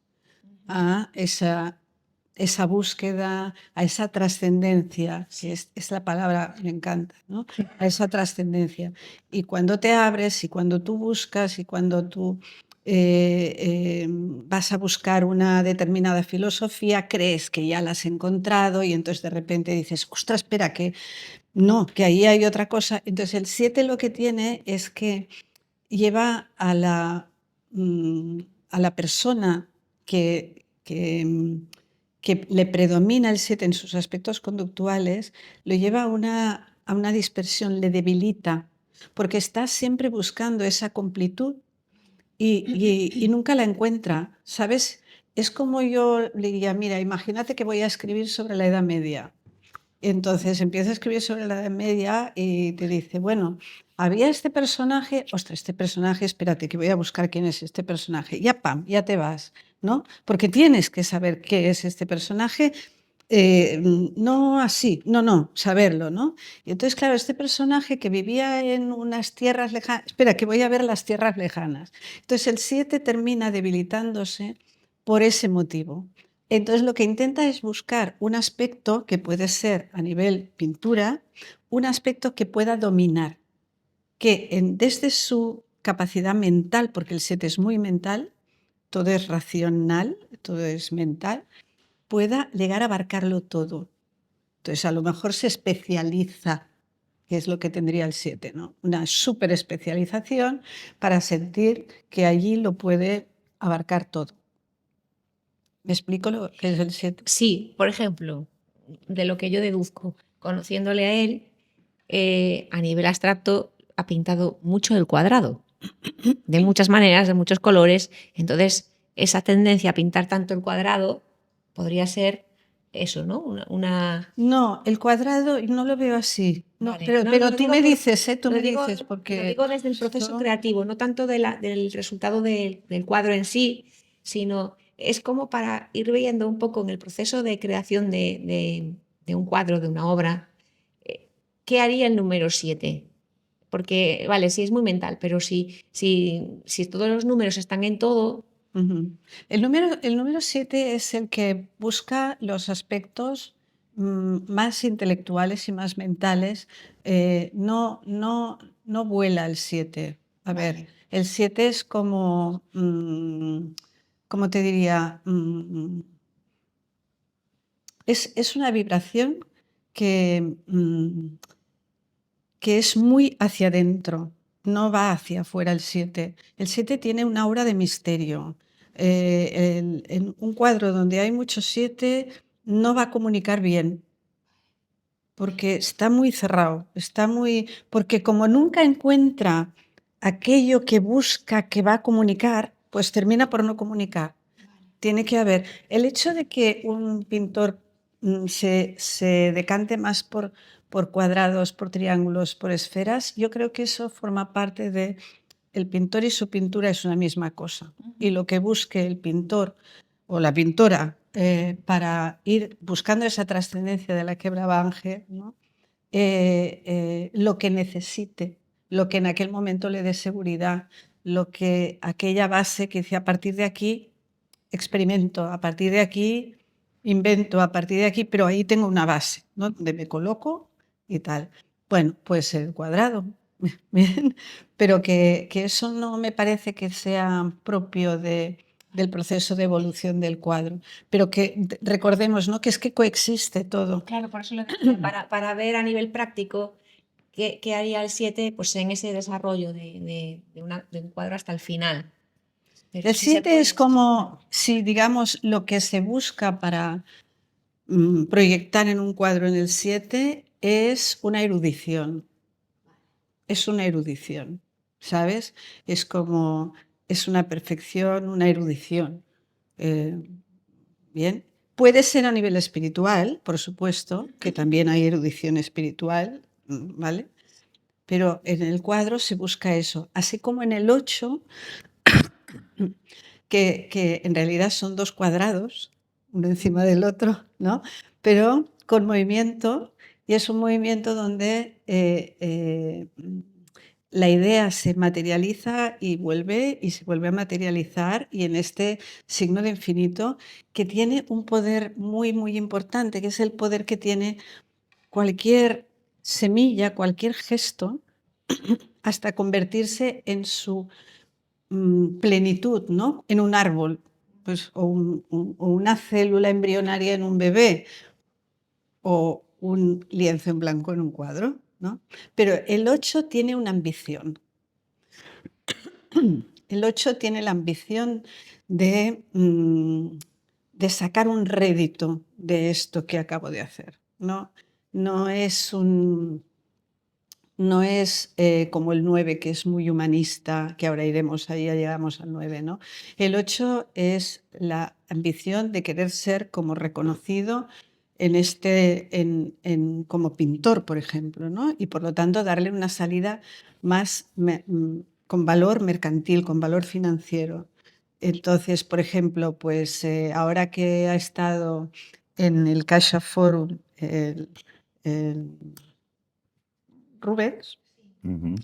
a esa búsqueda, a esa trascendencia, que es la palabra, me encanta, ¿no? A esa trascendencia. Y cuando te abres y cuando tú buscas y cuando tú vas a buscar una determinada filosofía, crees que ya la has encontrado y entonces de repente dices, ostras, espera, que no, que ahí hay otra cosa. Entonces el 7 lo que tiene es que lleva a la persona que le predomina el 7 en sus aspectos conductuales, lo lleva a una dispersión, le debilita, porque está siempre buscando esa completud y nunca la encuentra, ¿sabes? Es como yo le diría, mira, imagínate que voy a escribir sobre la Edad Media. Entonces empieza a escribir sobre la Edad Media y te dice, bueno, había este personaje, ostras, este personaje, espérate, que voy a buscar quién es este personaje. Ya, pam, ya te vas, ¿no? Porque tienes que saber qué es este personaje, no así, no, saberlo, ¿no? Y entonces, claro, este personaje que vivía en unas tierras lejanas, espera, que voy a ver las tierras lejanas. Entonces el 7 termina debilitándose por ese motivo. Entonces lo que intenta es buscar un aspecto que puede ser a nivel pintura, un aspecto que pueda dominar, que desde su capacidad mental, porque el 7 es muy mental, todo es racional, todo es mental, pueda llegar a abarcarlo todo. Entonces a lo mejor se especializa, que es lo que tendría el 7, ¿no? Una súper especialización para sentir que allí lo puede abarcar todo. ¿Me explico lo que es el 7? Sí, por ejemplo, de lo que yo deduzco, conociéndole a él, a nivel abstracto ha pintado mucho el cuadrado, de muchas maneras, de muchos colores. Entonces, esa tendencia a pintar tanto el cuadrado podría ser eso, ¿no? No, el cuadrado no lo veo así. No, Vale. pero, No, pero lo tú digo me por- dices, tú lo me digo, dices, lo porque digo desde el proceso esto- creativo, no tanto del resultado del cuadro en sí, sino es como para ir viendo un poco en el proceso de creación de un cuadro, de una obra, ¿qué haría el número 7? Porque, vale, sí es muy mental, pero si todos los números están en todo, Ujú. El número 7 es el que busca los aspectos más intelectuales y más mentales. No vuela el 7. A ver, vale, el 7 es como, ¿cómo te diría? Es una vibración que, que es muy hacia adentro, no va hacia afuera el 7. El 7 tiene un aura de misterio. En un cuadro donde hay mucho 7 no va a comunicar bien, porque está muy cerrado, porque como nunca encuentra aquello que busca que va a comunicar, pues termina por no comunicar. Tiene que haber. El hecho de que un pintor se decante más por cuadrados, por triángulos, por esferas, yo creo que eso forma parte de el pintor y su pintura es una misma cosa. Y lo que busque el pintor o la pintora para ir buscando esa trascendencia de la que hablaba Ángel, ¿no? Lo que necesite, lo que en aquel momento le dé seguridad, lo que aquella base que dice a partir de aquí experimento, a partir de aquí invento, a partir de aquí, pero ahí tengo una base, ¿no? Donde me coloco y tal. Bueno, pues el cuadrado, bien, pero que eso no me parece que sea propio del proceso de evolución del cuadro, pero que recordemos, ¿no? Que es que coexiste todo. claro, por eso lo decía, para ver a nivel práctico qué haría el 7 pues, en ese desarrollo de un cuadro hasta el final. Pero El sí se 7 es puede. como si, digamos, lo que se busca para proyectar en un cuadro en el 7 es una erudición. Es una erudición, ¿sabes? Es una perfección, una erudición. Eh, bien. Puede ser a nivel espiritual, por supuesto, que también hay erudición espiritual, ¿vale? Pero en el cuadro se busca eso. Así como en el 8, que en realidad son dos cuadrados, uno encima del otro, ¿no? Pero con movimiento, y es un movimiento donde la idea se materializa y se vuelve a materializar, y en este signo de infinito que tiene un poder muy, muy importante, que es el poder que tiene cualquier semilla, cualquier gesto, hasta convertirse en su plenitud, ¿no? En un árbol, pues, o una célula embrionaria en un bebé, o un lienzo en blanco en un cuadro, ¿no? Pero el 8 tiene una ambición. El 8 tiene la ambición de sacar un rédito de esto que acabo de hacer, ¿no? No es como el 9, que es muy humanista, que ahora iremos, ahí ya llegamos al 9, ¿no? El 8 es la ambición de querer ser como reconocido como pintor, por ejemplo, ¿no? Y por lo tanto darle una salida más con valor mercantil, con valor financiero. Entonces, por ejemplo, pues ahora que ha estado en el Caixa Forum el Rubens,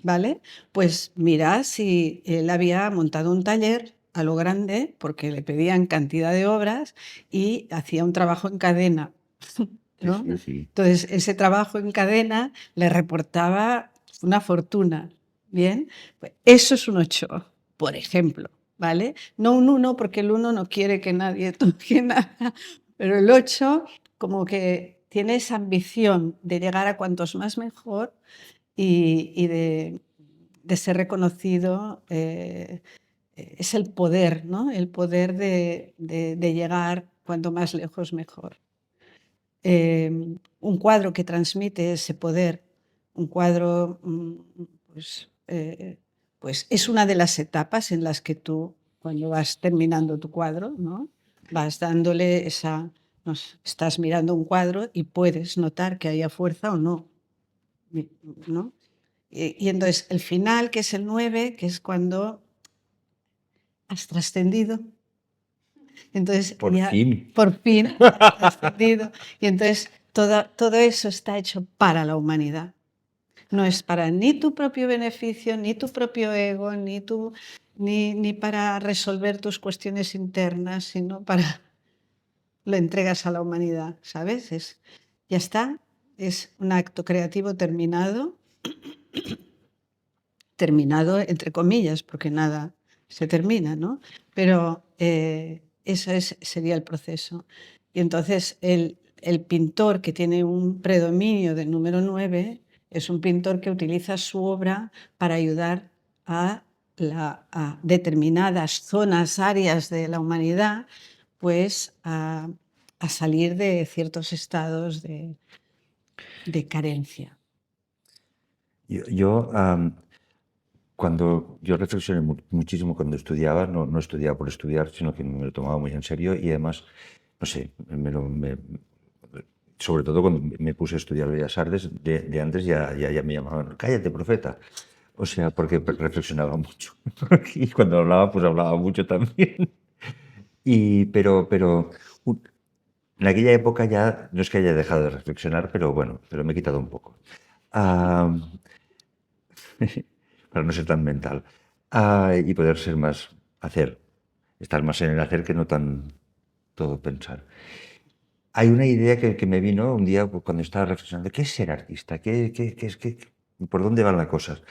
¿vale? Pues mira, si él había montado un taller a lo grande porque le pedían cantidad de obras y hacía un trabajo en cadena, ¿no? Sí, sí. Entonces, ese trabajo en cadena le reportaba una fortuna, ¿bien? Pues eso es un 8, por ejemplo, ¿vale? No un 1, porque el 1 no quiere que nadie toque nada, pero el 8 como que tiene esa ambición de llegar a cuantos más mejor y de ser reconocido, es el poder, ¿no? El poder de llegar cuanto más lejos mejor. Un cuadro que transmite ese poder, un cuadro, pues es una de las etapas en las que tú, cuando vas terminando tu cuadro, ¿no? Vas dándole estás mirando un cuadro y puedes notar que haya fuerza o no, ¿no? Y entonces el final, que es el 9, que es cuando has trascendido. Entonces Por ya fin. por fin has trascendido. Y entonces todo eso está hecho para la humanidad. No es para ni tu propio beneficio, ni tu propio ego, ni para resolver tus cuestiones internas, sino para lo entregas a la humanidad, ¿sabes? Ya está, es un acto creativo terminado entre comillas, porque nada se termina, ¿no? Pero eso sería el proceso. Y entonces el pintor que tiene un predominio del número 9 es un pintor que utiliza su obra para ayudar a determinadas zonas, áreas de la humanidad, pues a salir de ciertos estados de carencia. Cuando yo reflexioné muchísimo cuando estudiaba, no estudiaba por estudiar, sino que me lo tomaba muy en serio y además, no sé, sobre todo cuando me puse a estudiar Bellas Artes, de antes ya me llamaban, cállate, profeta. O sea, porque reflexionaba mucho. Y cuando hablaba, pues hablaba mucho también. Pero en aquella época ya, no es que haya dejado de reflexionar, pero bueno, pero me he quitado un poco. Ah, para no ser tan mental. Y poder ser más, estar más en el hacer que no tan todo pensar. Hay una idea que me vino un día cuando estaba reflexionando, ¿qué es ser artista? ¿Por dónde van las cosas?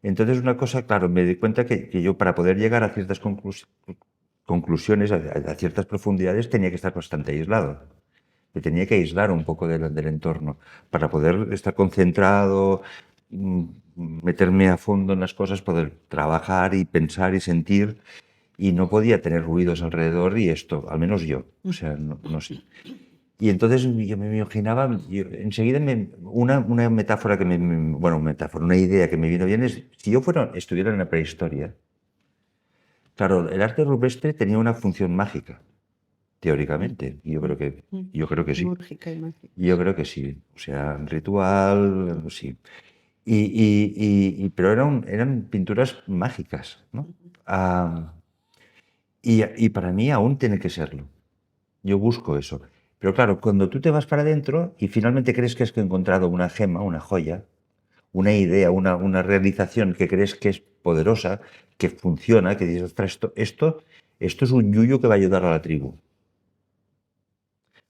Entonces una cosa, claro, me di cuenta que yo para poder llegar a ciertas conclusiones, a ciertas profundidades, tenía que estar bastante aislado. Me tenía que aislar un poco del entorno para poder estar concentrado, meterme a fondo en las cosas, poder trabajar y pensar y sentir, y no podía tener ruidos alrededor y esto, al menos yo, o sea, no sé. Y entonces yo me imaginaba, enseguida una metáfora una idea que me vino bien es, si yo estuviera en la prehistoria, claro, el arte rupestre tenía una función mágica, teóricamente, y yo creo que sí. Múrgica y mágica. Yo creo que sí, o sea, ritual, sí. Pero eran pinturas mágicas, ¿no? Y para mí aún tiene que serlo. Yo busco eso. Pero claro, cuando tú te vas para adentro y finalmente crees que has encontrado una gema, una joya, una idea, una realización que crees que es poderosa, que funciona, que dices, ostras, esto es un yuyo que va a ayudar a la tribu.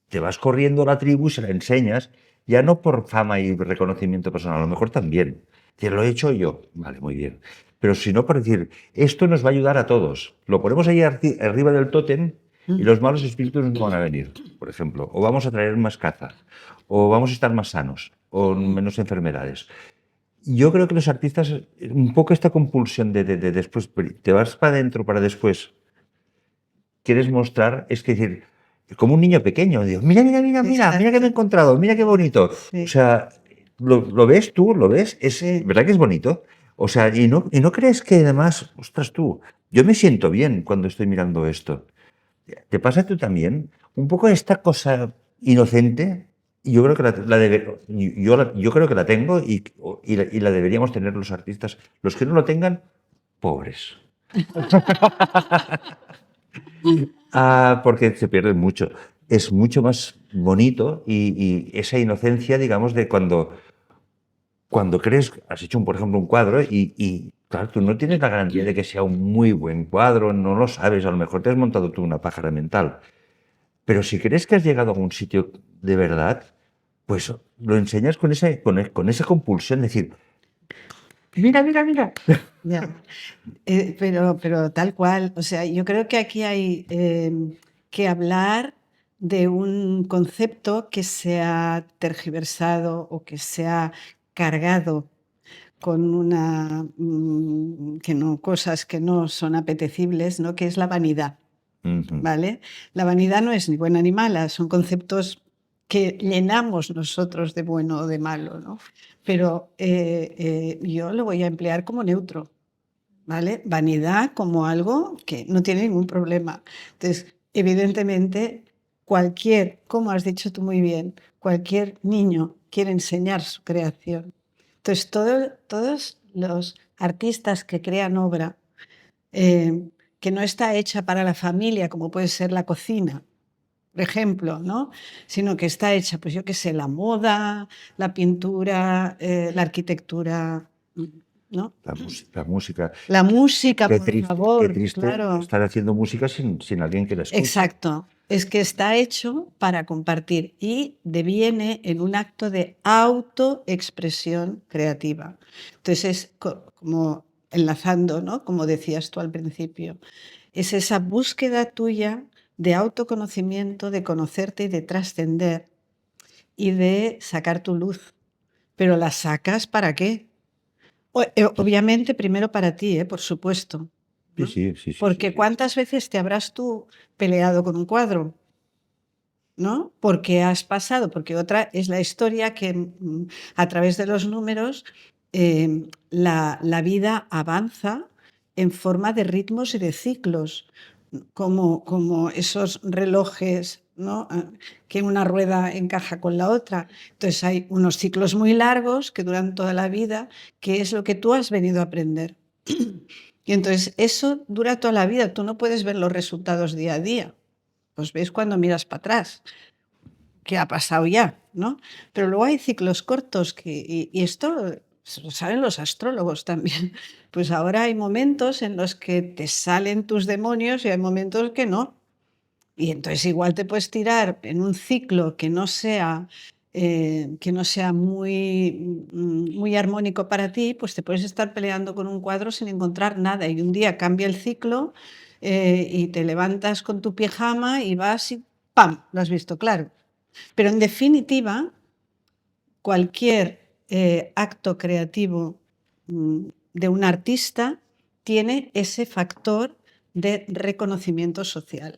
Te vas corriendo a la tribu y se la enseñas, ya no por fama y reconocimiento personal, a lo mejor también. Te lo he hecho yo, vale, muy bien. Pero si no, por decir, esto nos va a ayudar a todos. Lo ponemos ahí arriba del tótem y los malos espíritus no van a venir, por ejemplo. O vamos a traer más caza, o vamos a estar más sanos, o menos enfermedades. Yo creo que los artistas, un poco esta compulsión de después, te vas para adentro para después, quieres mostrar, es que decir, como un niño pequeño, digo, mira, mira, mira, mira, mira que me he Exacto. encontrado, mira qué bonito. O Sí, sea, lo ves tú, lo ves, es sí. verdad que es bonito. O sea, y no crees que además, ostras tú, yo me siento bien cuando estoy mirando esto. ¿Te pasa tú también? Un poco esta cosa inocente, y yo creo que yo creo que la tengo y la deberíamos tener los artistas. Los que no lo tengan, pobres. Porque se pierde mucho. Es mucho más bonito y esa inocencia, digamos, de cuando crees, has hecho, por ejemplo, un cuadro claro, tú no tienes la garantía de que sea un muy buen cuadro, no lo sabes, a lo mejor te has montado tú una pájara mental. Pero si crees que has llegado a un sitio de verdad, pues lo enseñas con esa compulsión, de decir, mira, mira, mira. Ya. Pero tal cual, o sea, yo creo que aquí hay que hablar de un concepto que se ha tergiversado o que se ha cargado con cosas que no son apetecibles, ¿no? Que es la vanidad, Ujú. ¿vale? La vanidad no es ni buena ni mala, son conceptos que llenamos nosotros de bueno o de malo, ¿no? Pero yo lo voy a emplear como neutro. ¿Vale? Vanidad como algo que no tiene ningún problema. Entonces, evidentemente, como has dicho tú muy bien, cualquier niño quiere enseñar su creación. Entonces, todos los artistas que crean obra que no está hecha para la familia, como puede ser la cocina, por ejemplo, ¿no? Sino que está hecha, pues yo qué sé, la moda, la pintura, la arquitectura, ¿no? La música. La música, por Qué favor, triste claro. estar haciendo música sin alguien que la escuche. Exacto. Es que está hecho para compartir y deviene en un acto de autoexpresión creativa. Entonces es como enlazando, ¿no? Como decías tú al principio, es esa búsqueda tuya de autoconocimiento, de conocerte y de trascender y de sacar tu luz. Pero la sacas ¿para qué? Obviamente primero para ti, por supuesto, Sí, ¿no? sí, sí, sí, sí, Porque sí. ¿cuántas veces te habrás tú peleado con un cuadro? ¿No? Porque has pasado, porque otra es la historia que a través de los números la vida avanza en forma de ritmos y de ciclos, como esos relojes, ¿no? Que una rueda encaja con la otra. Entonces hay unos ciclos muy largos que duran toda la vida, que es lo que tú has venido a aprender. Y entonces eso dura toda la vida, tú no puedes ver los resultados día a día. Los ves cuando miras para atrás, que ha pasado ya, ¿no? Pero luego hay ciclos cortos y esto lo saben los astrólogos también. Pues ahora hay momentos en los que te salen tus demonios y hay momentos que no. Y entonces igual te puedes tirar en un ciclo que no sea muy armónico para ti, pues te puedes estar peleando con un cuadro sin encontrar nada. Y un día cambia el ciclo y te levantas con tu pijama y vas y ¡pam! Lo has visto, claro. Pero en definitiva, cualquier acto creativo de un artista tiene ese factor de reconocimiento social.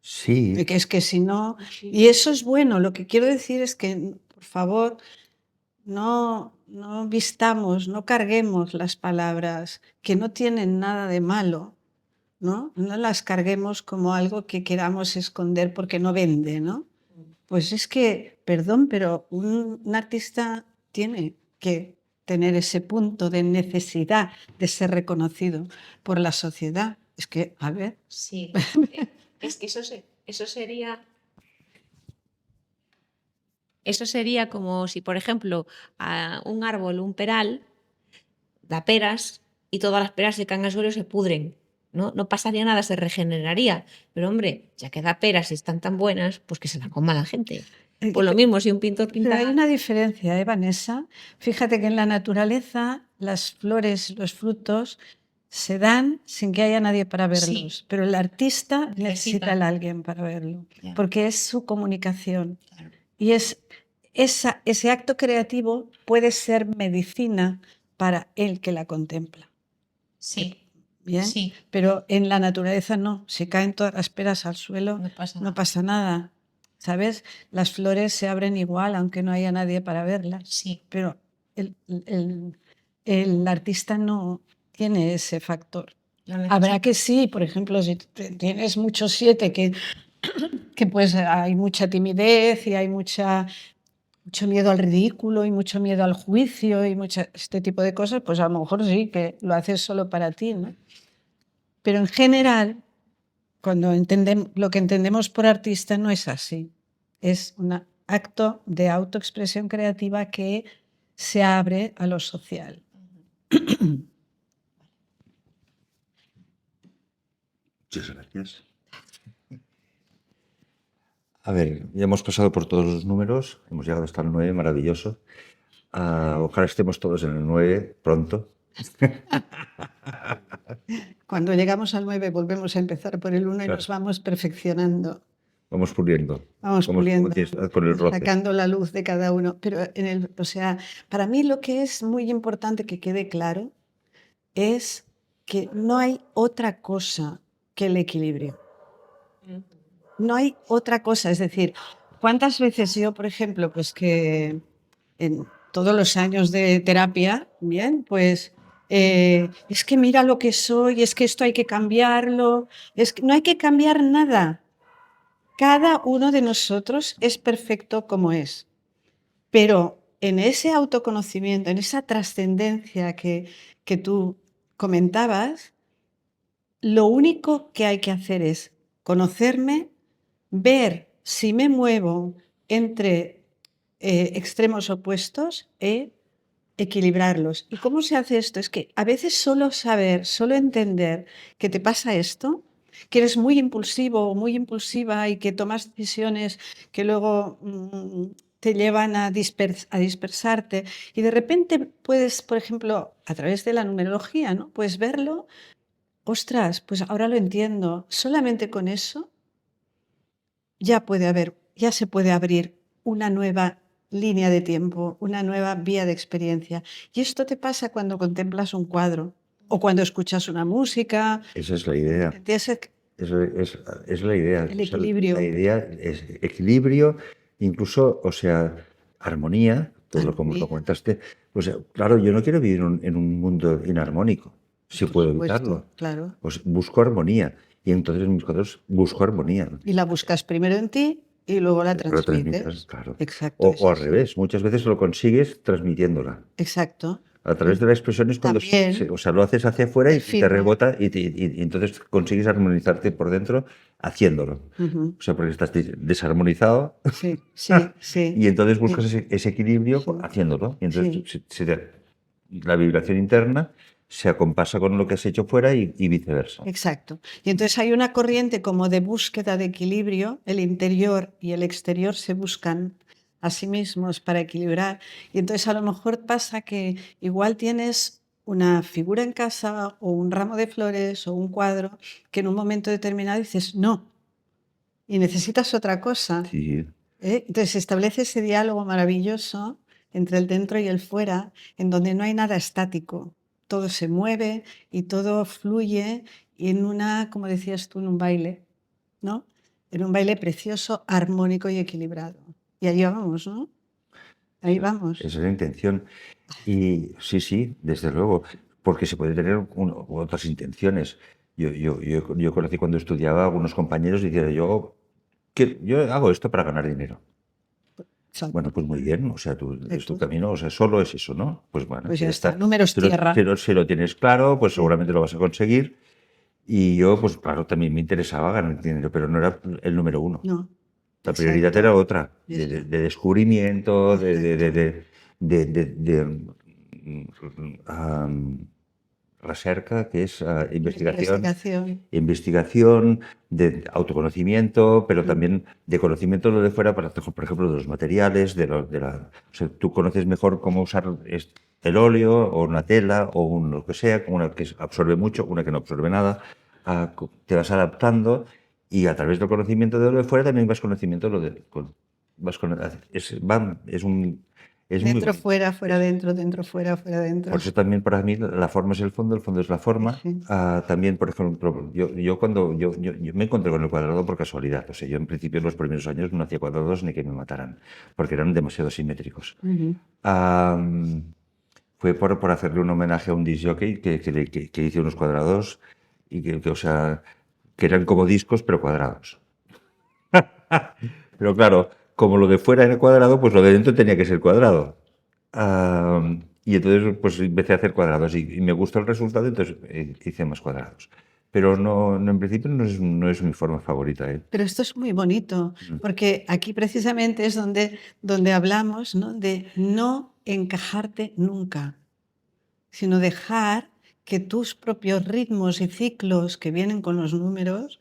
Sí, Que es que si no, y eso es bueno, lo que quiero decir es que, por favor, no vistamos, no carguemos las palabras que no tienen nada de malo, ¿no? No las carguemos como algo que queramos esconder porque no vende, ¿no? Pues es que, perdón, pero un artista tiene que tener ese punto de necesidad de ser reconocido por la sociedad. Es que, a ver, Sí, es que eso Eso sería como si, por ejemplo, a un árbol, un peral, da peras y todas las peras se caen al suelo y se pudren. No pasaría nada, se regeneraría. Pero hombre, ya que da peras y están tan buenas, pues que se la coma la gente. Pues lo mismo, si un pintor Pero hay pinta... una diferencia, Vanessa. Fíjate que en la naturaleza las flores, los frutos se dan sin que haya nadie para verlos, Sí. pero el artista necesita Necesita. a alguien para verlo, Ya. porque es su comunicación. Claro. Y ese acto creativo puede ser medicina para el que la contempla. Sí, ¿Bien? sí, Pero en la naturaleza no. Si caen todas las peras al suelo, no pasa no nada. pasa nada. ¿Sabes? Las flores se abren igual, aunque no haya nadie para verlas. Sí, Pero el artista no tiene ese factor. lo Habrá necesita. que sí, por ejemplo, si tienes muchos 7 que pues hay mucha timidez y hay mucho miedo al ridículo y mucho miedo al juicio y este tipo de cosas, pues a lo mejor sí, que lo haces solo para ti, ¿no? Pero en general, cuando lo que entendemos por artista no es así. Es un acto de autoexpresión creativa que se abre a lo social. Muchas gracias. A ver, ya hemos pasado por todos los números, hemos llegado hasta el 9, maravilloso. Ojalá estemos todos en el 9 pronto. Cuando llegamos al 9 volvemos a empezar por el 1 y Claro. nos vamos perfeccionando. Vamos puliendo. Vamos puliendo, como dices, con el roce. sacando la luz de cada uno. Pero o sea, para mí lo que es muy importante que quede claro es que no hay otra cosa que el equilibrio. No hay otra cosa. Es decir, ¿cuántas veces yo, por ejemplo, pues que en todos los años de terapia, bien, pues es que mira lo que soy, es que esto hay que cambiarlo, es que no hay que cambiar nada. Cada uno de nosotros es perfecto como es, pero en ese autoconocimiento, en esa trascendencia que tú comentabas, lo único que hay que hacer es conocerme, ver si me muevo entre extremos opuestos e equilibrarlos. ¿Y cómo se hace esto? Es que a veces solo saber, solo entender que te pasa esto, que eres muy impulsivo o muy impulsiva y que tomas decisiones que luego te llevan a dispersarte y de repente puedes, por ejemplo, a través de la numerología, ¿no? Puedes verlo, ostras, pues ahora lo entiendo. Solamente con eso ya se puede abrir una nueva línea de tiempo, una nueva vía de experiencia. Y esto te pasa cuando contemplas un cuadro o cuando escuchas una música. Esa es la idea. De ese- Eso es la idea. El equilibrio. La idea es equilibrio, incluso, o sea, armonía, todo lo como lo Armonía. comentaste. Pues claro, yo no quiero vivir en un mundo inarmónico, si Por puedo supuesto, evitarlo. claro. Pues busco armonía. Y entonces en mis cuadros busco armonía. Y la buscas primero en ti y luego la Lo transmites. transmitas, claro. Exacto. O al es así. revés, muchas veces lo consigues transmitiéndola. Exacto. A través de la expresión es cuando También. o sea, lo haces hacia afuera y El te feedback. rebota y entonces consigues armonizarte por dentro haciéndolo. Ujú. O sea, porque estás desarmonizado Sí, sí, sí. y entonces buscas ese equilibrio Sí. haciéndolo. Y entonces Sí. la vibración interna se acompasa con lo que has hecho fuera y viceversa. Exacto. Y entonces hay una corriente como de búsqueda de equilibrio, el interior y el exterior se buscan a sí mismos para equilibrar. Y entonces a lo mejor pasa que igual tienes una figura en casa o un ramo de flores o un cuadro que en un momento determinado dices no y necesitas otra cosa. Sí. Entonces se establece ese diálogo maravilloso entre el dentro y el fuera, en donde no hay nada estático. Todo se mueve y todo fluye y en como decías tú, en un baile, ¿no? En un baile precioso, armónico y equilibrado. Y ahí vamos, ¿no? Ahí vamos. Esa es la intención. Y sí, desde luego, porque se puede tener otras intenciones. Yo conocí cuando estudiaba a algunos compañeros y decía yo hago esto para ganar dinero. Exacto. Bueno, pues muy bien, o sea, es tu Exacto. camino, o sea, solo es eso, ¿no? Pues bueno, Pues ya está, números Pero tierra. si lo tienes claro, pues seguramente lo vas a conseguir Y yo, pues claro, también me interesaba ganar dinero, pero no era el número uno. No, La prioridad era exacto. otra, Eso, de descubrimiento, exacto. de recerca, que es Investigación. investigación, de autoconocimiento, pero Mm, también de conocimiento lo de fuera, por ejemplo, de los materiales, o sea, tú conoces mejor cómo usar el óleo o una tela o lo que sea, una que absorbe mucho, una que no absorbe nada, te vas adaptando y a través del conocimiento de lo de fuera también vas conocimiento de lo de, vas con, es muy Dentro, bonito. fuera, fuera, dentro, fuera, fuera, Por dentro. eso también para mí la forma es el fondo es la Sí, forma. sí. También, por ejemplo, yo cuando yo me encontré con el cuadrado por casualidad. O sea, yo en principio en los primeros años no hacía cuadrados ni que me mataran, porque eran demasiado simétricos. Ujú. Fue por hacerle un homenaje a un disc jockey que hice unos cuadrados y o sea, que eran como discos pero cuadrados. Pero claro, como lo de fuera era cuadrado, pues lo de dentro tenía que ser cuadrado. Y entonces pues empecé a hacer cuadrados y me gustó el resultado, entonces hice más cuadrados. Pero en principio no es mi forma favorita, ¿eh? Pero esto es muy bonito, porque aquí precisamente es donde hablamos, ¿no? De no encajarte nunca, sino dejar que tus propios ritmos y ciclos que vienen con los números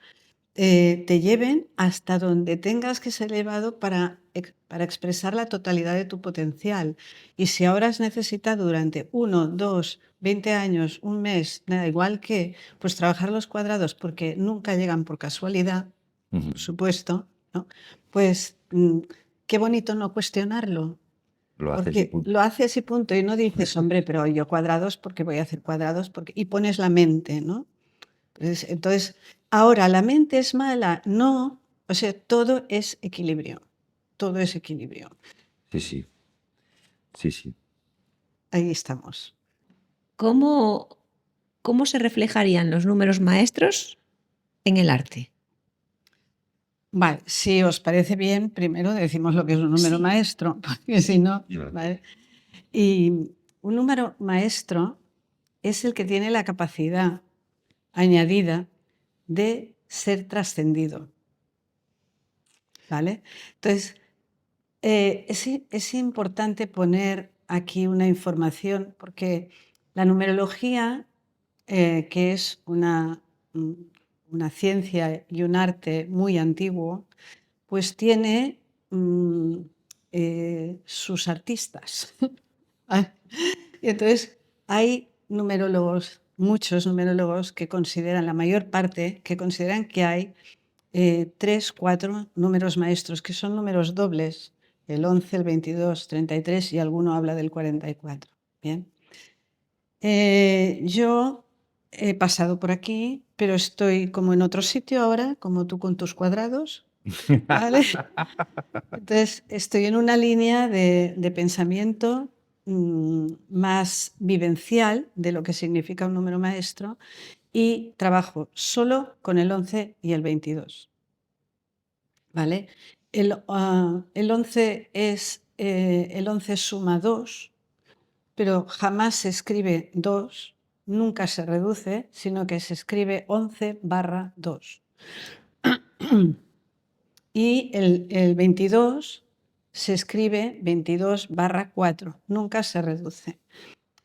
te lleven hasta donde tengas que ser elevado para expresar la totalidad de tu potencial. Y si ahora has necesitado durante 1, 2, 20 años, un mes, da igual que, pues trabajar los cuadrados porque nunca llegan por casualidad, Ujú. por supuesto, ¿no? Pues qué bonito no cuestionarlo, Lo haces y porque punto. lo haces y punto, y no dices, hombre, pero yo cuadrados porque voy a hacer cuadrados, porque... y pones la mente, ¿no? Entonces, ahora, ¿la mente es mala? No, o sea, todo es equilibrio, todo es equilibrio. Sí, sí, sí, sí. Ahí estamos. ¿Cómo, cómo se reflejarían los números maestros en el arte? Vale, si os parece bien, primero decimos lo que es un número Sí, maestro, porque si no, Ya. ¿vale? Y un número maestro es el que tiene la capacidad añadida de ser trascendido, ¿vale? Entonces, es importante poner aquí una información porque la numerología, que es mm, una ciencia y un arte muy antiguo, pues tiene sus artistas. Y entonces hay numerólogos, muchos numerólogos que consideran, la mayor parte, que consideran que hay 3, 4 números maestros, que son números dobles, el 11, el 22, 33 y alguno habla del 44. Bien. Yo he pasado por aquí, pero estoy como en otro sitio ahora, como tú con tus cuadrados, ¿vale? Entonces, estoy en una línea de pensamiento más vivencial de lo que significa un número maestro y trabajo solo con el 11 y el 22. ¿Vale? El 11 el 11 suma 2, pero jamás se escribe 2, nunca se reduce, sino que se escribe 11/2. Y el 22 se escribe 22/4, nunca se reduce.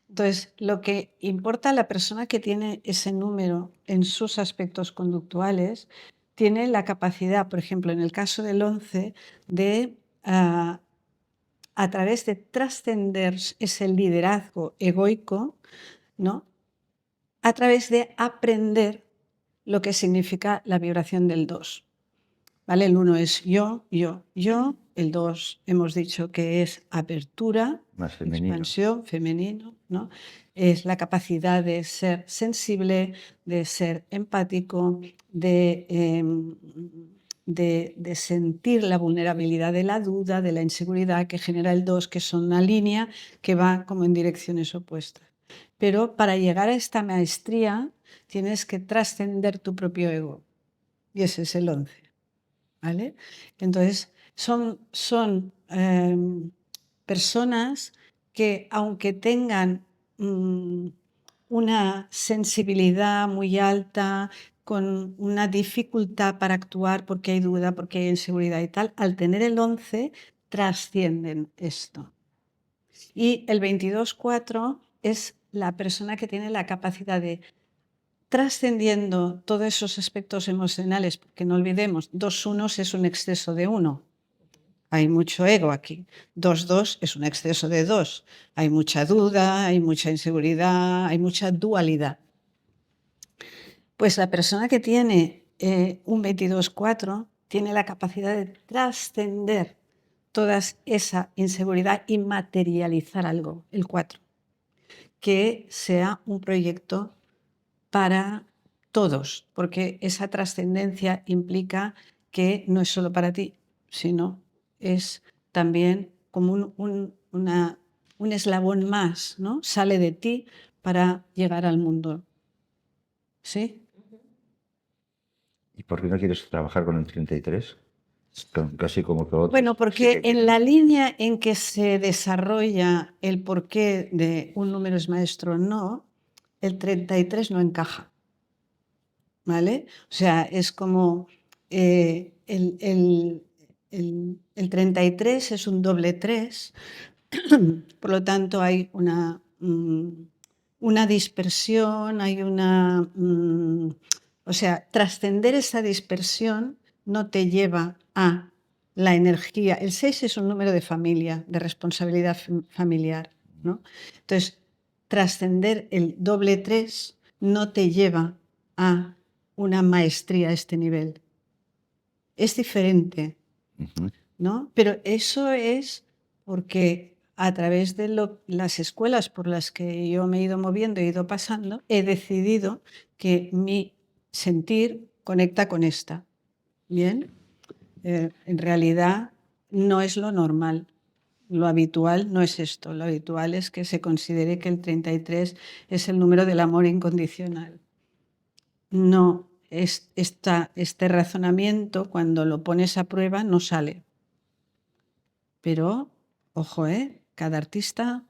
Entonces, lo que importa a la persona que tiene ese número en sus aspectos conductuales, tiene la capacidad, por ejemplo, en el caso del 11, de, a través de trascender ese liderazgo egoico, ¿no? A través de aprender lo que significa la vibración del 2. ¿Vale? El 1 es yo, yo, yo. El 2 hemos dicho que es apertura, Más femenino. expansión, femenino, ¿no? Es la capacidad de ser sensible, de ser empático, de sentir la vulnerabilidad de la duda, de la inseguridad que genera el 2, que son una línea que va como en direcciones opuestas. Pero para llegar a esta maestría tienes que trascender tu propio ego. Y ese es el 11. ¿Vale? Entonces, son personas que, aunque tengan una sensibilidad muy alta, con una dificultad para actuar porque hay duda, porque hay inseguridad y tal, al tener el 11 trascienden esto. Y el 22-4 es la persona que tiene la capacidad de, trascendiendo todos esos aspectos emocionales, porque no olvidemos, 2-1 es un exceso de 1. Hay mucho ego aquí. 2-2 es un exceso de 2. Hay mucha duda, hay mucha inseguridad, hay mucha dualidad. Pues la persona que tiene un 22-4 tiene la capacidad de trascender toda esa inseguridad y materializar algo, el 4, que sea un proyecto para todos, porque esa trascendencia implica que no es solo para ti, sino es también como un eslabón más, ¿no? Sale de ti para llegar al mundo. ¿Sí? ¿Y por qué no quieres trabajar con el 33? Casi como que otros. Bueno, sí porque que en la línea en que se desarrolla el porqué de un número es maestro o no, el 33 no encaja. ¿Vale? O sea, es como el 33 es un doble 3, por lo tanto hay una dispersión, hay una... o sea, trascender esa dispersión no te lleva a la energía. El 6 es un número de familia, de responsabilidad familiar, ¿no? Entonces, trascender el doble 3 no te lleva a una maestría a este nivel. Es diferente, Ujú. ¿no? Pero eso es porque a través de las escuelas por las que yo me he ido moviendo, he ido pasando, he decidido que mi sentir conecta con esta. ¿Bien? En realidad no es lo normal. Lo habitual no es esto. Lo habitual es que se considere que el 33 es el número del amor incondicional. No, este razonamiento, cuando lo pones a prueba, no sale. Pero, ojo, cada artista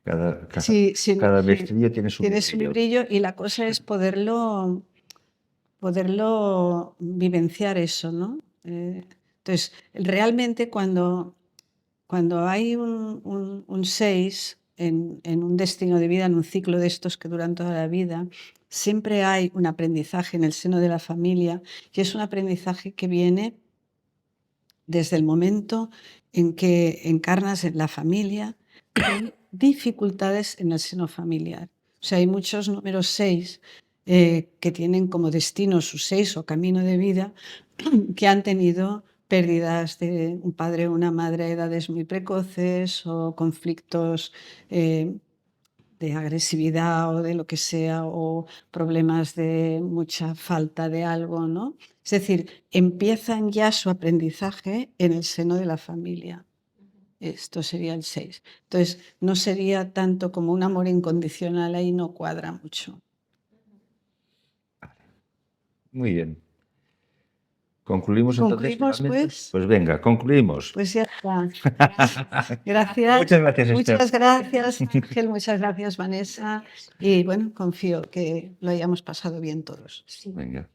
Cada sí, maestrillo tiene su tiene su brillo. brillo, y la cosa es poderlo vivenciar eso, ¿no? Entonces, realmente cuando hay un 6 en un destino de vida, en un ciclo de estos que duran toda la vida, siempre hay un aprendizaje en el seno de la familia, y es un aprendizaje que viene desde el momento en que encarnas en la familia, con dificultades en el seno familiar. O sea, hay muchos números 6 que tienen como destino su 6 o camino de vida, que han tenido pérdidas de un padre o una madre a edades muy precoces, o conflictos de agresividad o de lo que sea, o problemas de mucha falta de algo, ¿no? Es decir, empiezan ya su aprendizaje en el seno de la familia. Esto sería el 6. Entonces, no sería tanto como un amor incondicional, ahí no cuadra mucho. Muy bien. ¿Concluimos entonces? ¿Concluimos, Finalmente? pues? Pues venga, concluimos. Pues ya está. Gracias. Muchas gracias, Esther. Muchas gracias, Ángel. Muchas gracias, Vanessa. Y bueno, confío que lo hayamos pasado bien todos. Venga.